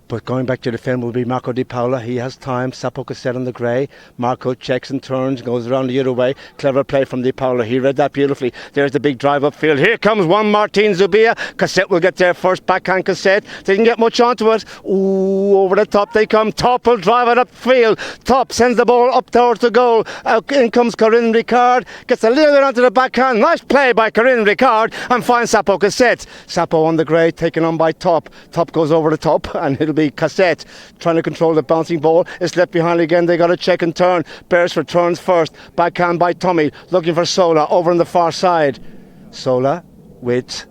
But going back to defend will be Marco Di Paola. He has time. Sapo Cassette on the grey. Marco checks and turns, goes around the other way. Clever play from Di Paola. He read that beautifully. There's the big drive upfield. Here comes one Martin Zubia. Cassette will get there first. Backhand Cassette. They can get much onto it. Ooh, over the top they come. Top will drive it upfield. Top sends the ball up towards the goal. In comes Corinne Ricard. Gets a little bit onto the backhand. Nice play by Corinne Ricard and finds Sapo Cassette. Sapo on the grey, taken on by Top. Top goes over the top and it'll be Cassette trying to control the bouncing ball. It's left behind again. They got to check and turn. Beresford turns first. Backhand by Tommy. Looking for Sola over on the far side. Sola with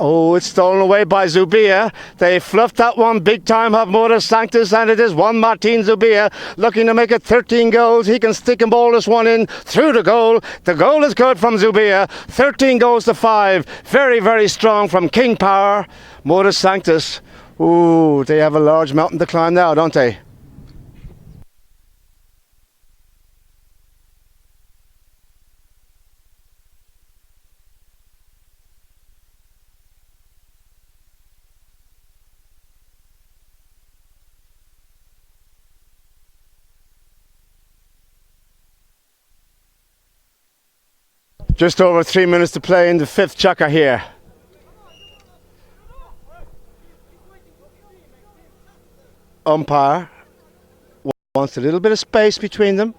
Oh, it's stolen away by Zubia. They fluffed that one big time, have Mora Sanctus, and it is Juan Martin Zubia looking to make it 13 goals. He can stick and ball this one in through the goal. The goal is good from Zubia. 13 goals to 5. Very, very strong from King Power. Mora Sanctus. Ooh, they have a large mountain to climb now, don't they? Just over 3 minutes to play in the 5th chukker here. Umpire wants a little bit of space between them.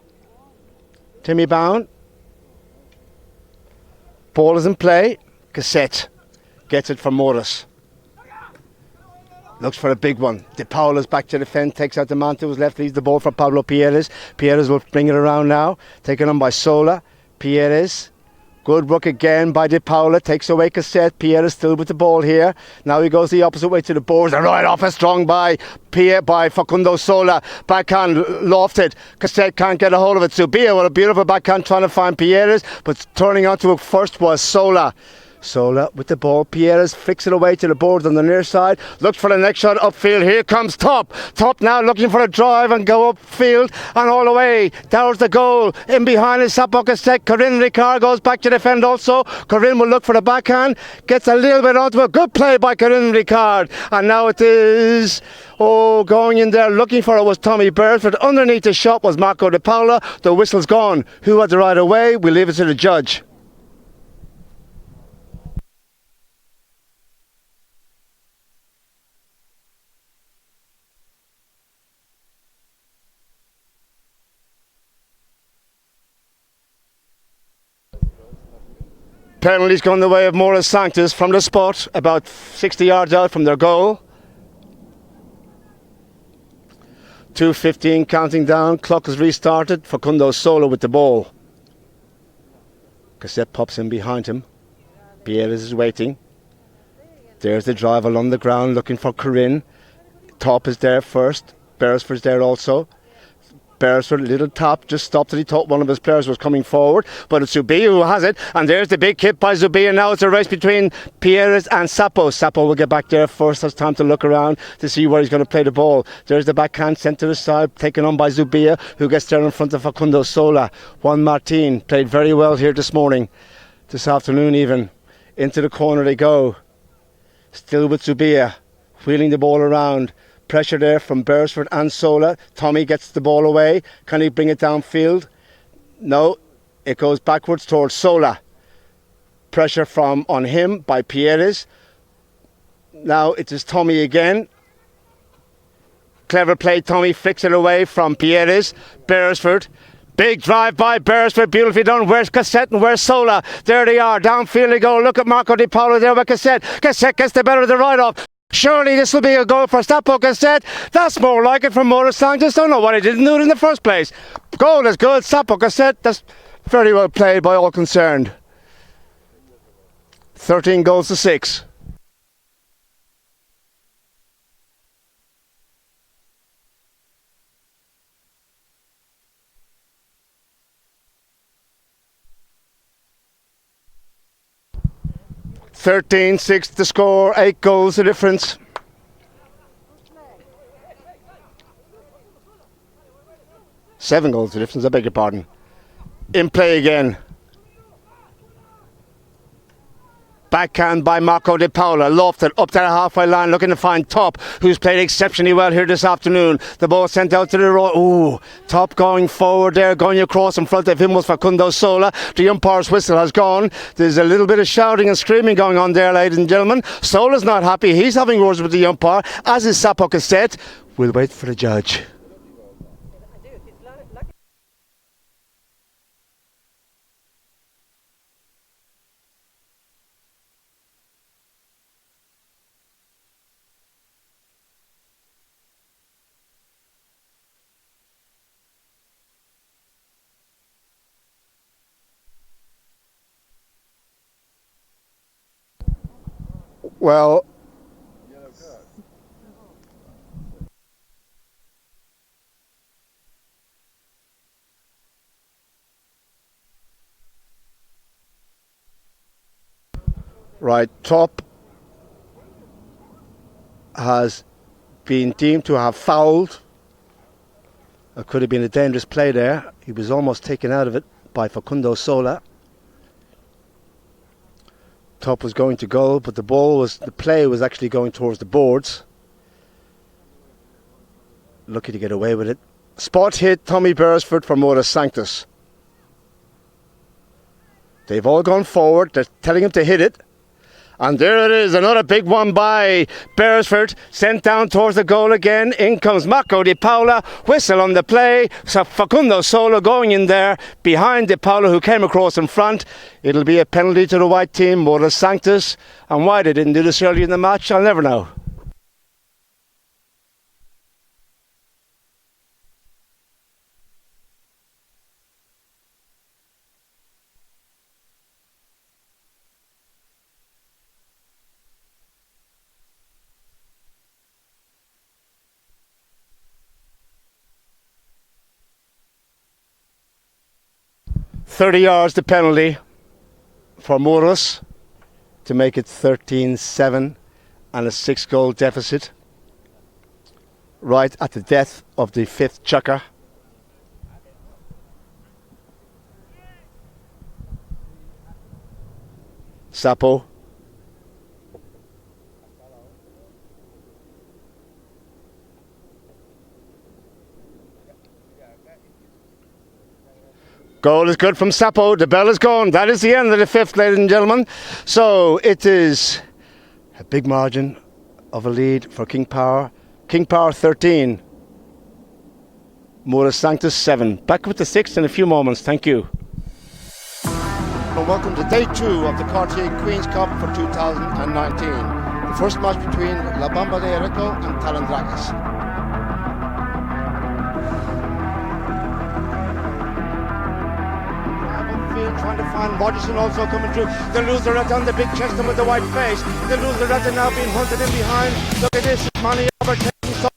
Timmy Bound. Ball is in play. Cassette gets it from Morris. Looks for a big one. De Paula's back to defend, takes out the man to his left, leaves the ball for Pablo Pierres. Pierres will bring it around now, taken on by Sola. Pierres. Good work again by De Paula, takes away Cassette. Pierre is still with the ball here. Now he goes the opposite way to the boards. And right off a strong by Facundo Sola. Backhand lofted. Cassette can't get a hold of it. Zubia with a beautiful backhand trying to find Pierres, but turning onto it first was Sola. Sola with the ball. Pierres flicks it away to the boards on the near side. Looks for the next shot upfield. Here comes Top. Top now looking for a drive and go upfield and all the way. There's the goal. In behind is Sapo Cassette. Corinne Ricard goes back to defend also. Corinne will look for the backhand. Gets a little bit onto a good play by Corinne Ricard. And now it is... Oh, going in there looking for it was Tommy Beresford. Underneath the shot was Marco De Paula. The whistle's gone. Who had the right of way? We leave it to the judge. Penalties gone the way of Mora Sanctus from the spot, about 60 yards out from their goal. 2:15 counting down, clock is restarted. Facundo Sola with the ball. Cassette pops in behind him. Pierres is waiting. There's the drive along the ground looking for Corinne. Top is there first. Beresford's there also. Beresford, little tap, just stopped it. He thought one of his players was coming forward, but it's Zubia who has it, and there's the big hit by Zubia. Now it's a race between Pierres and Sapo. Sapo will get back there first, has time to look around to see where he's going to play the ball. There's the backhand sent to the side, taken on by Zubia, who gets there in front of Facundo Sola. Juan Martin played very well here this morning, this afternoon even. Into the corner they go. Still with Zubia, wheeling the ball around. Pressure there from Beresford and Sola. Tommy gets the ball away. Can he bring it downfield? No. It goes backwards towards Sola. Pressure from on him by Pierres. Now it is Tommy again. Clever play. Tommy flicks it away from Pierres. Beresford. Big drive by Beresford, beautifully done. Where's Cassette and where's Sola? There they are. Downfield they go. Look at Marco De Paula there with Cassette. Cassette gets the better of the ride-off. Surely this will be a goal for Sapo Cassette. That's more like it from Mora Sanctus. Don't know why he didn't do it in the first place. Goal is good. Sapo Cassette. That's very well played by all concerned. 13 goals to 6. (13-6) the score, 8 goals the difference. Seven goals the difference, I beg your pardon. In play again. Backhand by Marco De Paula, lofted up to the halfway line, looking to find Top, who's played exceptionally well here this afternoon. The ball sent out to the right. Ooh, Top going forward there, going across in front of him was Facundo Sola. The umpire's whistle has gone. There's a little bit of shouting and screaming going on there, ladies and gentlemen. Sola's not happy. He's having words with the umpire, as is Sapo Cassette. We'll wait for the judge. Well, right, Top has been deemed to have fouled. It could have been a dangerous play there. He was almost taken out of it by Facundo Sola. Top was going to goal, but the play was actually going towards the boards. Lucky to get away with it. Spot hit Tommy Beresford for Mora Sanctus. They've all gone forward. They're telling him to hit it. And there it is, another big one by Beresford, sent down towards the goal again. In comes Marco Di Paola, whistle on the play. So Facundo Sola going in there behind Di Paola, who came across in front. It'll be a penalty to the white team, Mora Sanctus. And why they didn't do this early in the match, I'll never know. $30 yards the penalty for Moros to make it 13-7 and a 6-goal deficit right at the death of the 5th chukker. Sapo. Goal is good from Sapo. The bell is gone. That is the end of the 5th, ladies and gentlemen. So it is a big margin of a lead for King Power. King Power 13. Mora Sanctus 7. Back with the 6th in a few moments. Thank you. And welcome to day 2 of the Cartier Queens Cup for 2019. The first match between La Bamba de Areco and Talandrakas. Trying to find Rogerson also coming through. The loser rat on the big chest with the white face. The loser rat are now being hunted in behind. Look at this. Money overtaking something.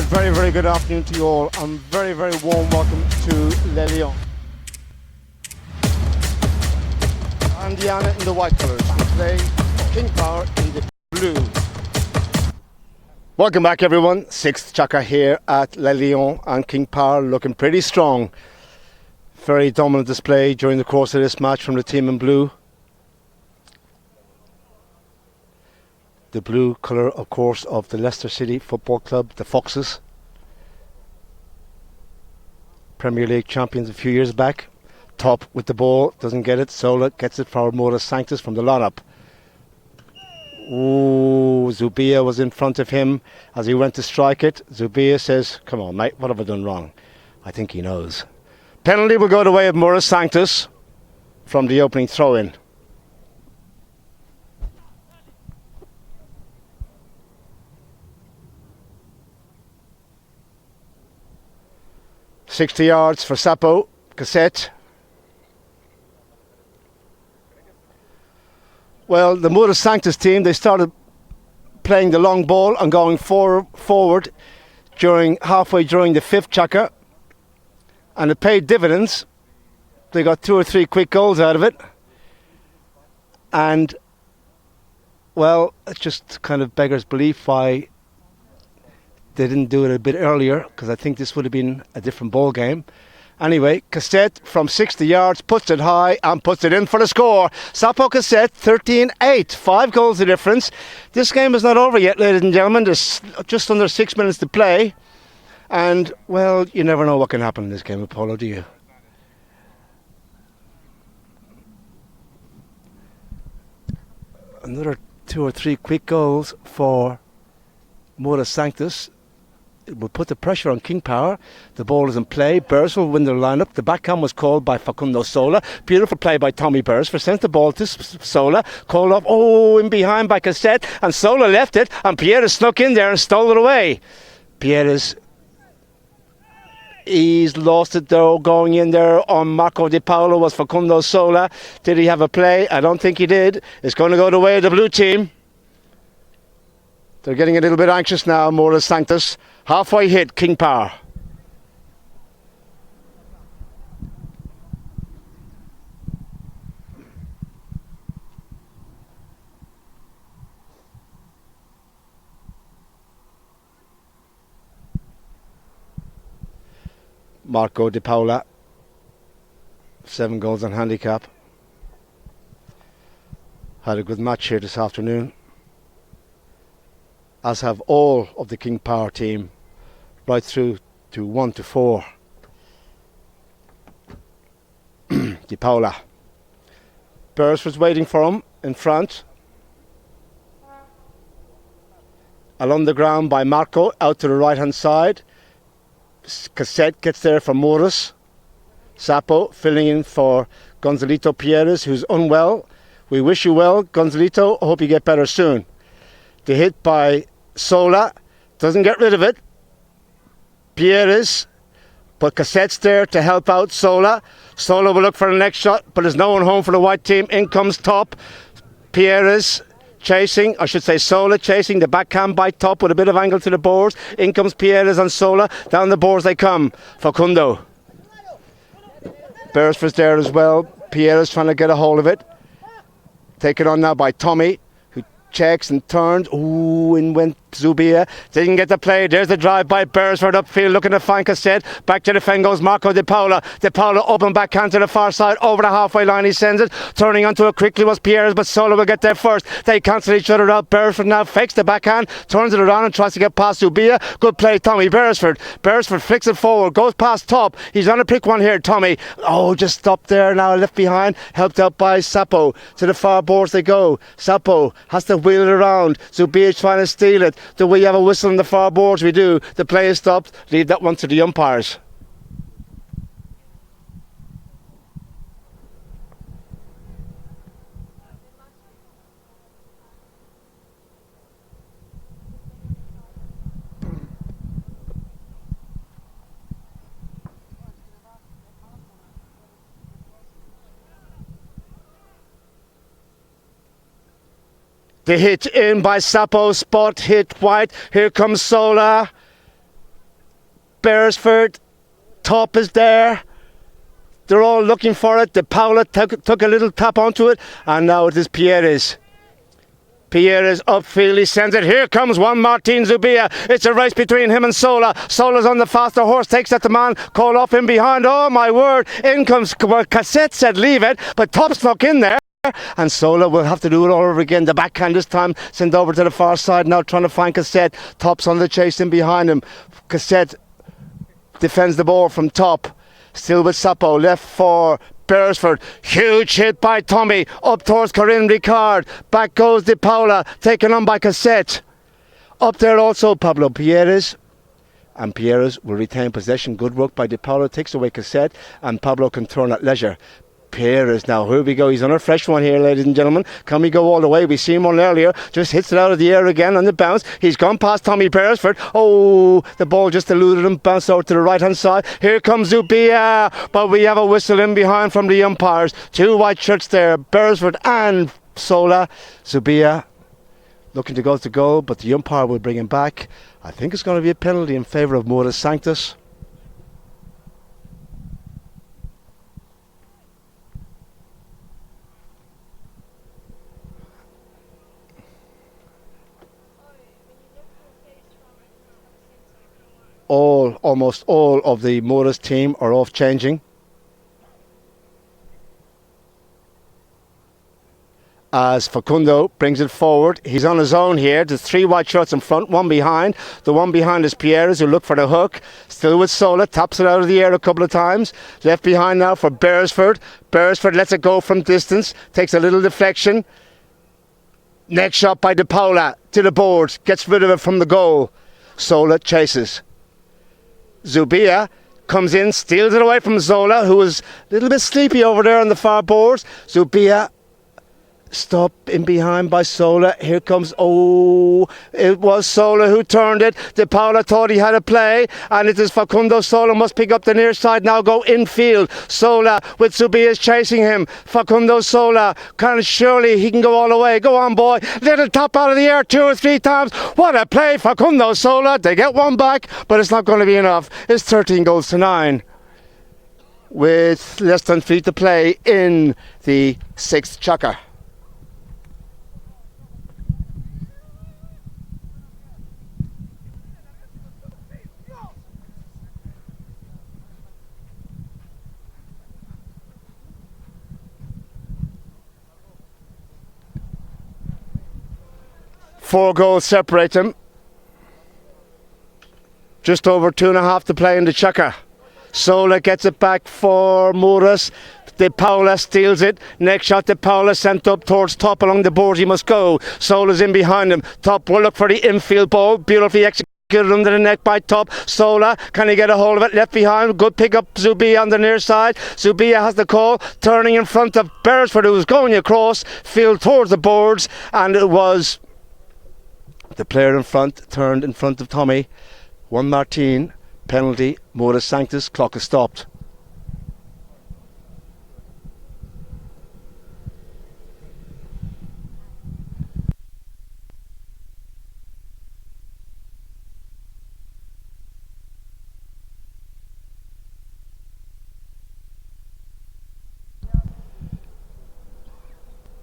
Very, very good afternoon to you all, and very, very warm welcome to Le Lion. And Diana in the white colours, and today King Power in the blue. Welcome back everyone, 6th chukker here at Le Lion, and King Power looking pretty strong. Very dominant display during the course of this match from the team in blue. The blue colour, of course, of the Leicester City Football Club, the Foxes. Premier League champions a few years back. Top with the ball, doesn't get it. Sola gets it for Mora Sanctus from the lineup. Ooh, Zubia was in front of him as he went to strike it. Zubia says, come on mate, what have I done wrong? I think he knows. Penalty will go the way of Mora Sanctus from the opening throw-in. $60 yards for Sapo, Cassette. Well, the Mora Sanctus team, they started playing the long ball and going forward halfway during the 5th chukker. And it paid dividends. They got 2 or 3 quick goals out of it. And, well, it just kind of beggars belief why they didn't do it a bit earlier, because I think this would have been a different ball game. Anyway, Cassette from 60 yards puts it high and puts it in for the score. Sapo Cassette 13-8, 5 goals the difference. This game is not over yet, ladies and gentlemen. There's just under 6 minutes to play. And, well, you never know what can happen in this game of polo, do you? Another 2 or 3 quick goals for Mora Sanctus. It will put the pressure on King Power. The ball is in play. Burrs will win the lineup. The backhand was called by Facundo Sola. Beautiful play by Tommy Burrs. Sent the ball to Sola. Called off. Oh, in behind by Cassette. And Sola left it. And Pierre snuck in there and stole it away. He's lost it though. Going in there on Marco Di Paolo was Facundo Sola. Did he have a play? I don't think he did. It's going to go the way of the blue team. They're getting a little bit anxious now, Mora Sanctus. Halfway hit, King Power. Marco Di Paola, 7 goals on handicap. Had a good match here this afternoon, as have all of the King Power team, right through to 1 to 4. Di Paola. Burrs was waiting for him in front. Along the ground by Marco, out to the right hand side. Cassette gets there for Morris. Sapo filling in for Gonzalito Pierres, who's unwell. We wish you well, Gonzalito. Hope you get better soon. The hit by Sola. Doesn't get rid of it. Pierres. But Cassette's there to help out Sola. Sola will look for the next shot, but there's no one home for the white team. In comes Top. Pierres chasing, I should say Sola chasing the backhand by Top with a bit of angle to the boards. In comes Pierres and Sola. Down the boards they come. Facundo. Beresford's there as well. Pierres trying to get a hold of it. Taken on now by Tommy, who checks and turns. Ooh, in went Zubia. Didn't get the play. There's the drive by Beresford upfield, looking to find Cassette. Back to the defend goes Marco Di Paola. Di Paola open backhand to the far side. Over the halfway line he sends it. Turning onto it quickly was Pierres, but Sola will get there first. They cancel each other out. Beresford now fakes the backhand, turns it around and tries to get past Zubia. Good play, Tommy Beresford. Beresford flicks it forward, goes past Top. He's on a pick one here, Tommy. Oh, just stopped there now, left behind. Helped out by Sapo. To the far boards they go. Sapo has to wheel it around. Zubia trying to steal it. Do we have a whistle on the far boards? We do. The play is stopped. Leave that one to the umpires. The hit in by Sapo, spot hit white. Here comes Sola. Beresford. Top is there. They're all looking for it. De Paula took a little tap onto it. And now it is Pierres. Pierres upfield, he sends it. Here comes Juan Martin Zubia. It's a race between him and Sola. Sola's on the faster horse, takes at the man, called off in behind. Oh my word, in comes, well, Cassette said leave it, but Top snuck in there. And Sola will have to do it all over again. The backhand this time sent over to the far side, now trying to find Cassette. Top's on the chase in behind him. Cassette defends the ball from Top. Still with Sapo, left for Beresford. Huge hit by Tommy. Up towards Corinne Ricard. Back goes Di Paola, taken on by Cassette. Up there also Pablo Pierres. And Pierres will retain possession. Good work by Di Paola. Takes away Cassette. And Pablo can turn at leisure. Pierres now, here we go. He's on a fresh one here, ladies and gentlemen. Can we go all the way? We seen one earlier. Just hits it out of the air again on the bounce. He's gone past Tommy Beresford. Oh, the ball just eluded him. Bounced over to the right hand side. Here comes Zubia. But we have a whistle in behind from the umpires. 2 white shirts there. Beresford and Sola. Zubia looking to go to goal, but the umpire will bring him back. I think it's going to be a penalty in favour of Mora Sanctus. almost all of the Mora's team are off changing. As Facundo brings it forward, he's on his own here. There's 3 white shirts in front, 1 behind. The one behind is Pierres, who look for the hook. Still with Sola, taps it out of the air a couple of times. Left behind now for Beresford. Beresford lets it go from distance, takes a little deflection. Next shot by De Paula to the boards, gets rid of it from the goal. Sola chases. Zubia comes in, steals it away from Zola, who was a little bit sleepy over there on the far boards. Zubia stop in behind by Sola. Here comes, it was Sola who turned it. De Paula thought he had a play, and it is Facundo. Sola must pick up the near side now, go infield. Sola with Zubias chasing him. Facundo Sola, surely he can go all the way. Go on, boy. Little tap out of the air 2 or 3 times. What a play, Facundo Sola. They get one back, but it's not going to be enough. It's 13 goals to 9. With less than 3 to play in the 6th chukker. Four goals separate them. Just over 2.5 to play in the chukker. Sola gets it back for Muras. De Paula steals it. Next shot, De Paula sent up towards top along the board. He must go. Sola's in behind him. Top will look for the infield ball. Beautifully executed under the neck by Top. Sola, can he get a hold of it? Left behind. Good pick up Zubia on the near side. Zubia has the call. Turning in front of Beresford, who was going across. Field towards the boards. And it was the player in front, turned in front of Tommy. 1 Martin, penalty, Modus Sanctus, clock is stopped.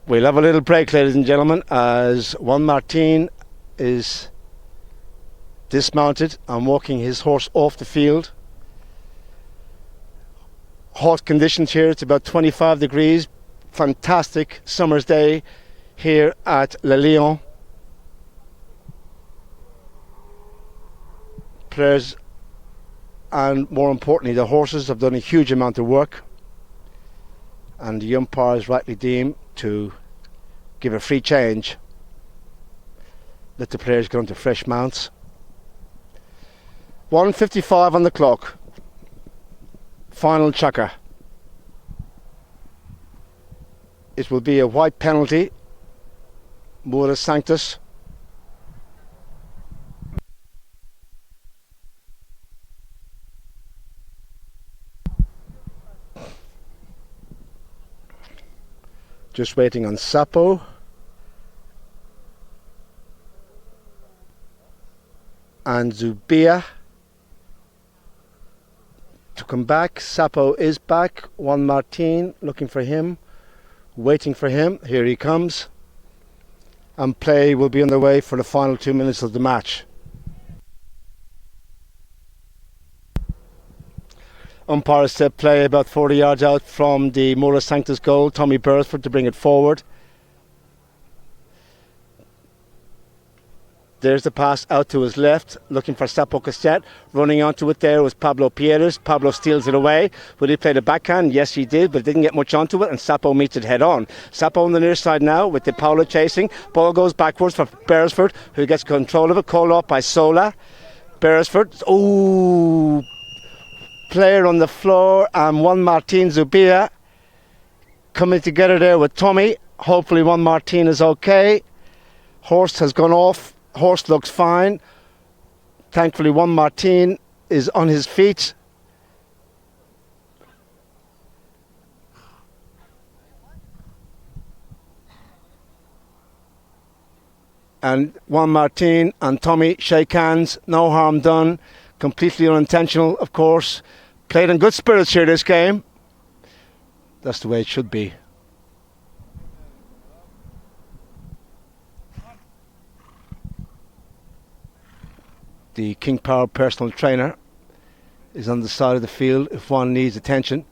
We'll have a little break, ladies and gentlemen, as 1 Martin is dismounted and walking his horse off the field. Hot conditions here, it's about 25 degrees. Fantastic summer's day here at Le Lion. Players and more importantly the horses have done a huge amount of work, and the umpires rightly deem to give a free change. Let the players get onto fresh mounts. 1:55 on the clock. Final chukker. It will be a white penalty. Modus Sanctus. Just waiting on Sapo. And Zubia to come back. Sapo is back. 1 Martin looking for him, waiting for him. Here he comes. And play will be underway for the final 2 minutes of the match. Umpire said play about 40 yards out from the Modus Sanctus goal. Tommy Beresford to bring it forward. There's the pass out to his left, looking for Sapo Cassette. Running onto it there was Pablo Pierres. Pablo steals it away. Will he play the backhand? Yes, he did, but didn't get much onto it, and Sapo meets it head on. Sapo on the near side now with De Paula chasing. Ball goes backwards for Beresford, who gets control of it. Called off by Sola. Beresford. Ooh. Player on the floor, and 1 Martin Zubia coming together there with Tommy. Hopefully 1 Martin is okay. Horse has gone off. Horse looks fine. Thankfully 1 Martin is on his feet. And 1 Martin and Tommy shake hands. No harm done. Completely unintentional, of course. Played in good spirits here this game. That's the way it should be. The King Power personal trainer is on the side of the field if one needs attention.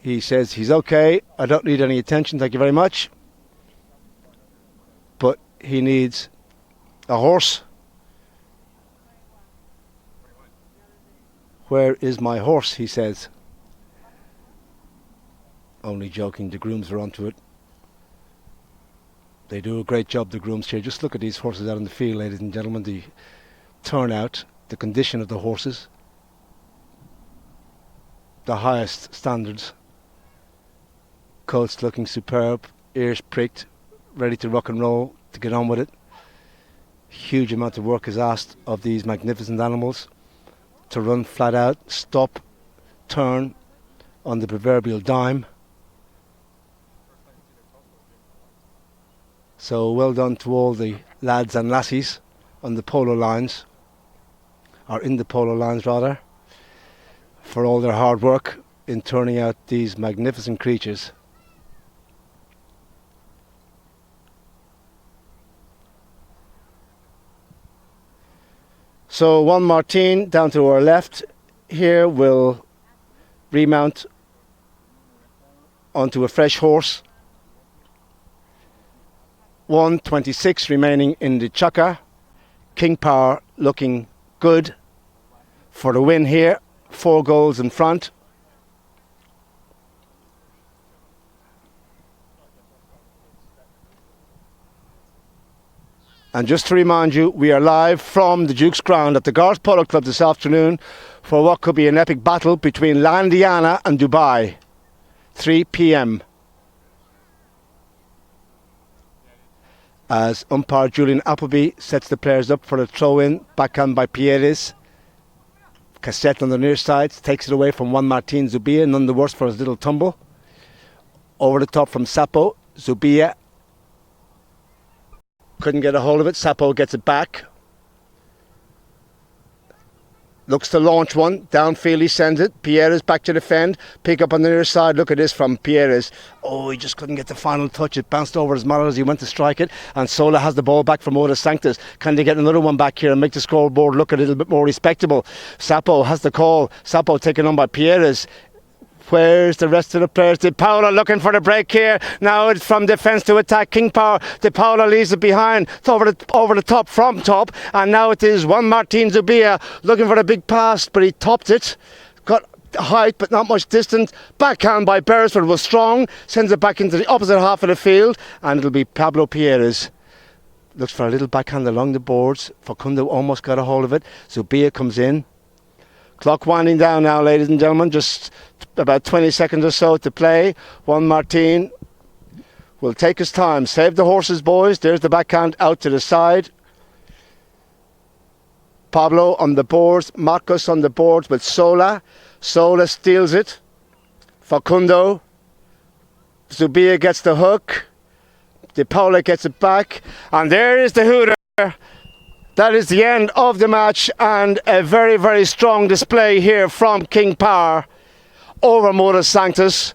He says he's okay, I don't need any attention, thank you very much. But he needs a horse. Where is my horse, he says. Only joking, the grooms are onto it. They do a great job, the grooms here. Just look at these horses out in the field, ladies and gentlemen. The turnout, the condition of the horses. The highest standards. Coats looking superb, ears pricked, ready to rock and roll, to get on with it. Huge amount of work is asked of these magnificent animals to run flat out, stop, turn on the proverbial dime. So well done to all the lads and lassies on the polo lines, or in the polo lines rather, for all their hard work in turning out these magnificent creatures. So Juan Martin down to our left here will remount onto a fresh horse. 1:26 remaining in the chukker. King Power looking good for the win here. 4 goals in front. And just to remind you, we are live from the Duke's Ground at the Guards Polo Club this afternoon for what could be an epic battle between Landiana and Dubai. 3 p.m. As umpire Julian Appleby sets the players up for a throw-in, backhand by Pierres. Cassette on the near side takes it away from Juan Martin Zubia, none the worse for his little tumble. Over the top from Sapo, Zubia couldn't get a hold of it. Sapo gets it back. Looks to launch one. Downfield he sends it. Pierres back to defend. Pick up on the near side. Look at this from Pierres. Oh, he just couldn't get the final touch. It bounced over his mallet as he went to strike it. And Sola has the ball back from Oda Sanctus. Can they get another one back here and make the scoreboard look a little bit more respectable? Sapo has the call. Sapo taken on by Pierres. Where's the rest of the players? De Paula looking for the break here. Now it's from defence to attack. King Power. De Paula leaves it behind. It's over the top, from top. And now it is Juan Martin Zubia looking for the big pass, but he topped it. Got height, but not much distance. Backhand by Beresford was strong. Sends it back into the opposite half of the field. And it'll be Pablo Pierres. Looks for a little backhand along the boards. Facundo almost got a hold of it. Zubia comes in. Clock winding down now, ladies and gentlemen. Just about 20 seconds or so to play. Juan Martin will take his time. Save the horses, boys. There's the backhand out to the side. Pablo on the boards. Marcos on the boards with Sola. Sola steals it. Facundo. Zubia gets the hook. De Paula gets it back. And there is the hooter. That is the end of the match, and a very, very strong display here from King Power over Modus Sanctus.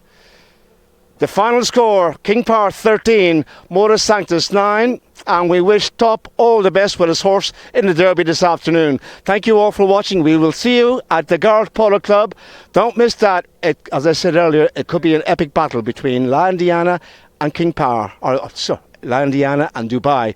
The final score, King Power 13, Modus Sanctus 9, and we wish Top all the best with his horse in the Derby this afternoon. Thank you all for watching. We will see you at the Guards Polo Club. Don't miss that. As I said earlier, it could be an epic battle between Landiana and King Power, or Landiana and Dubai.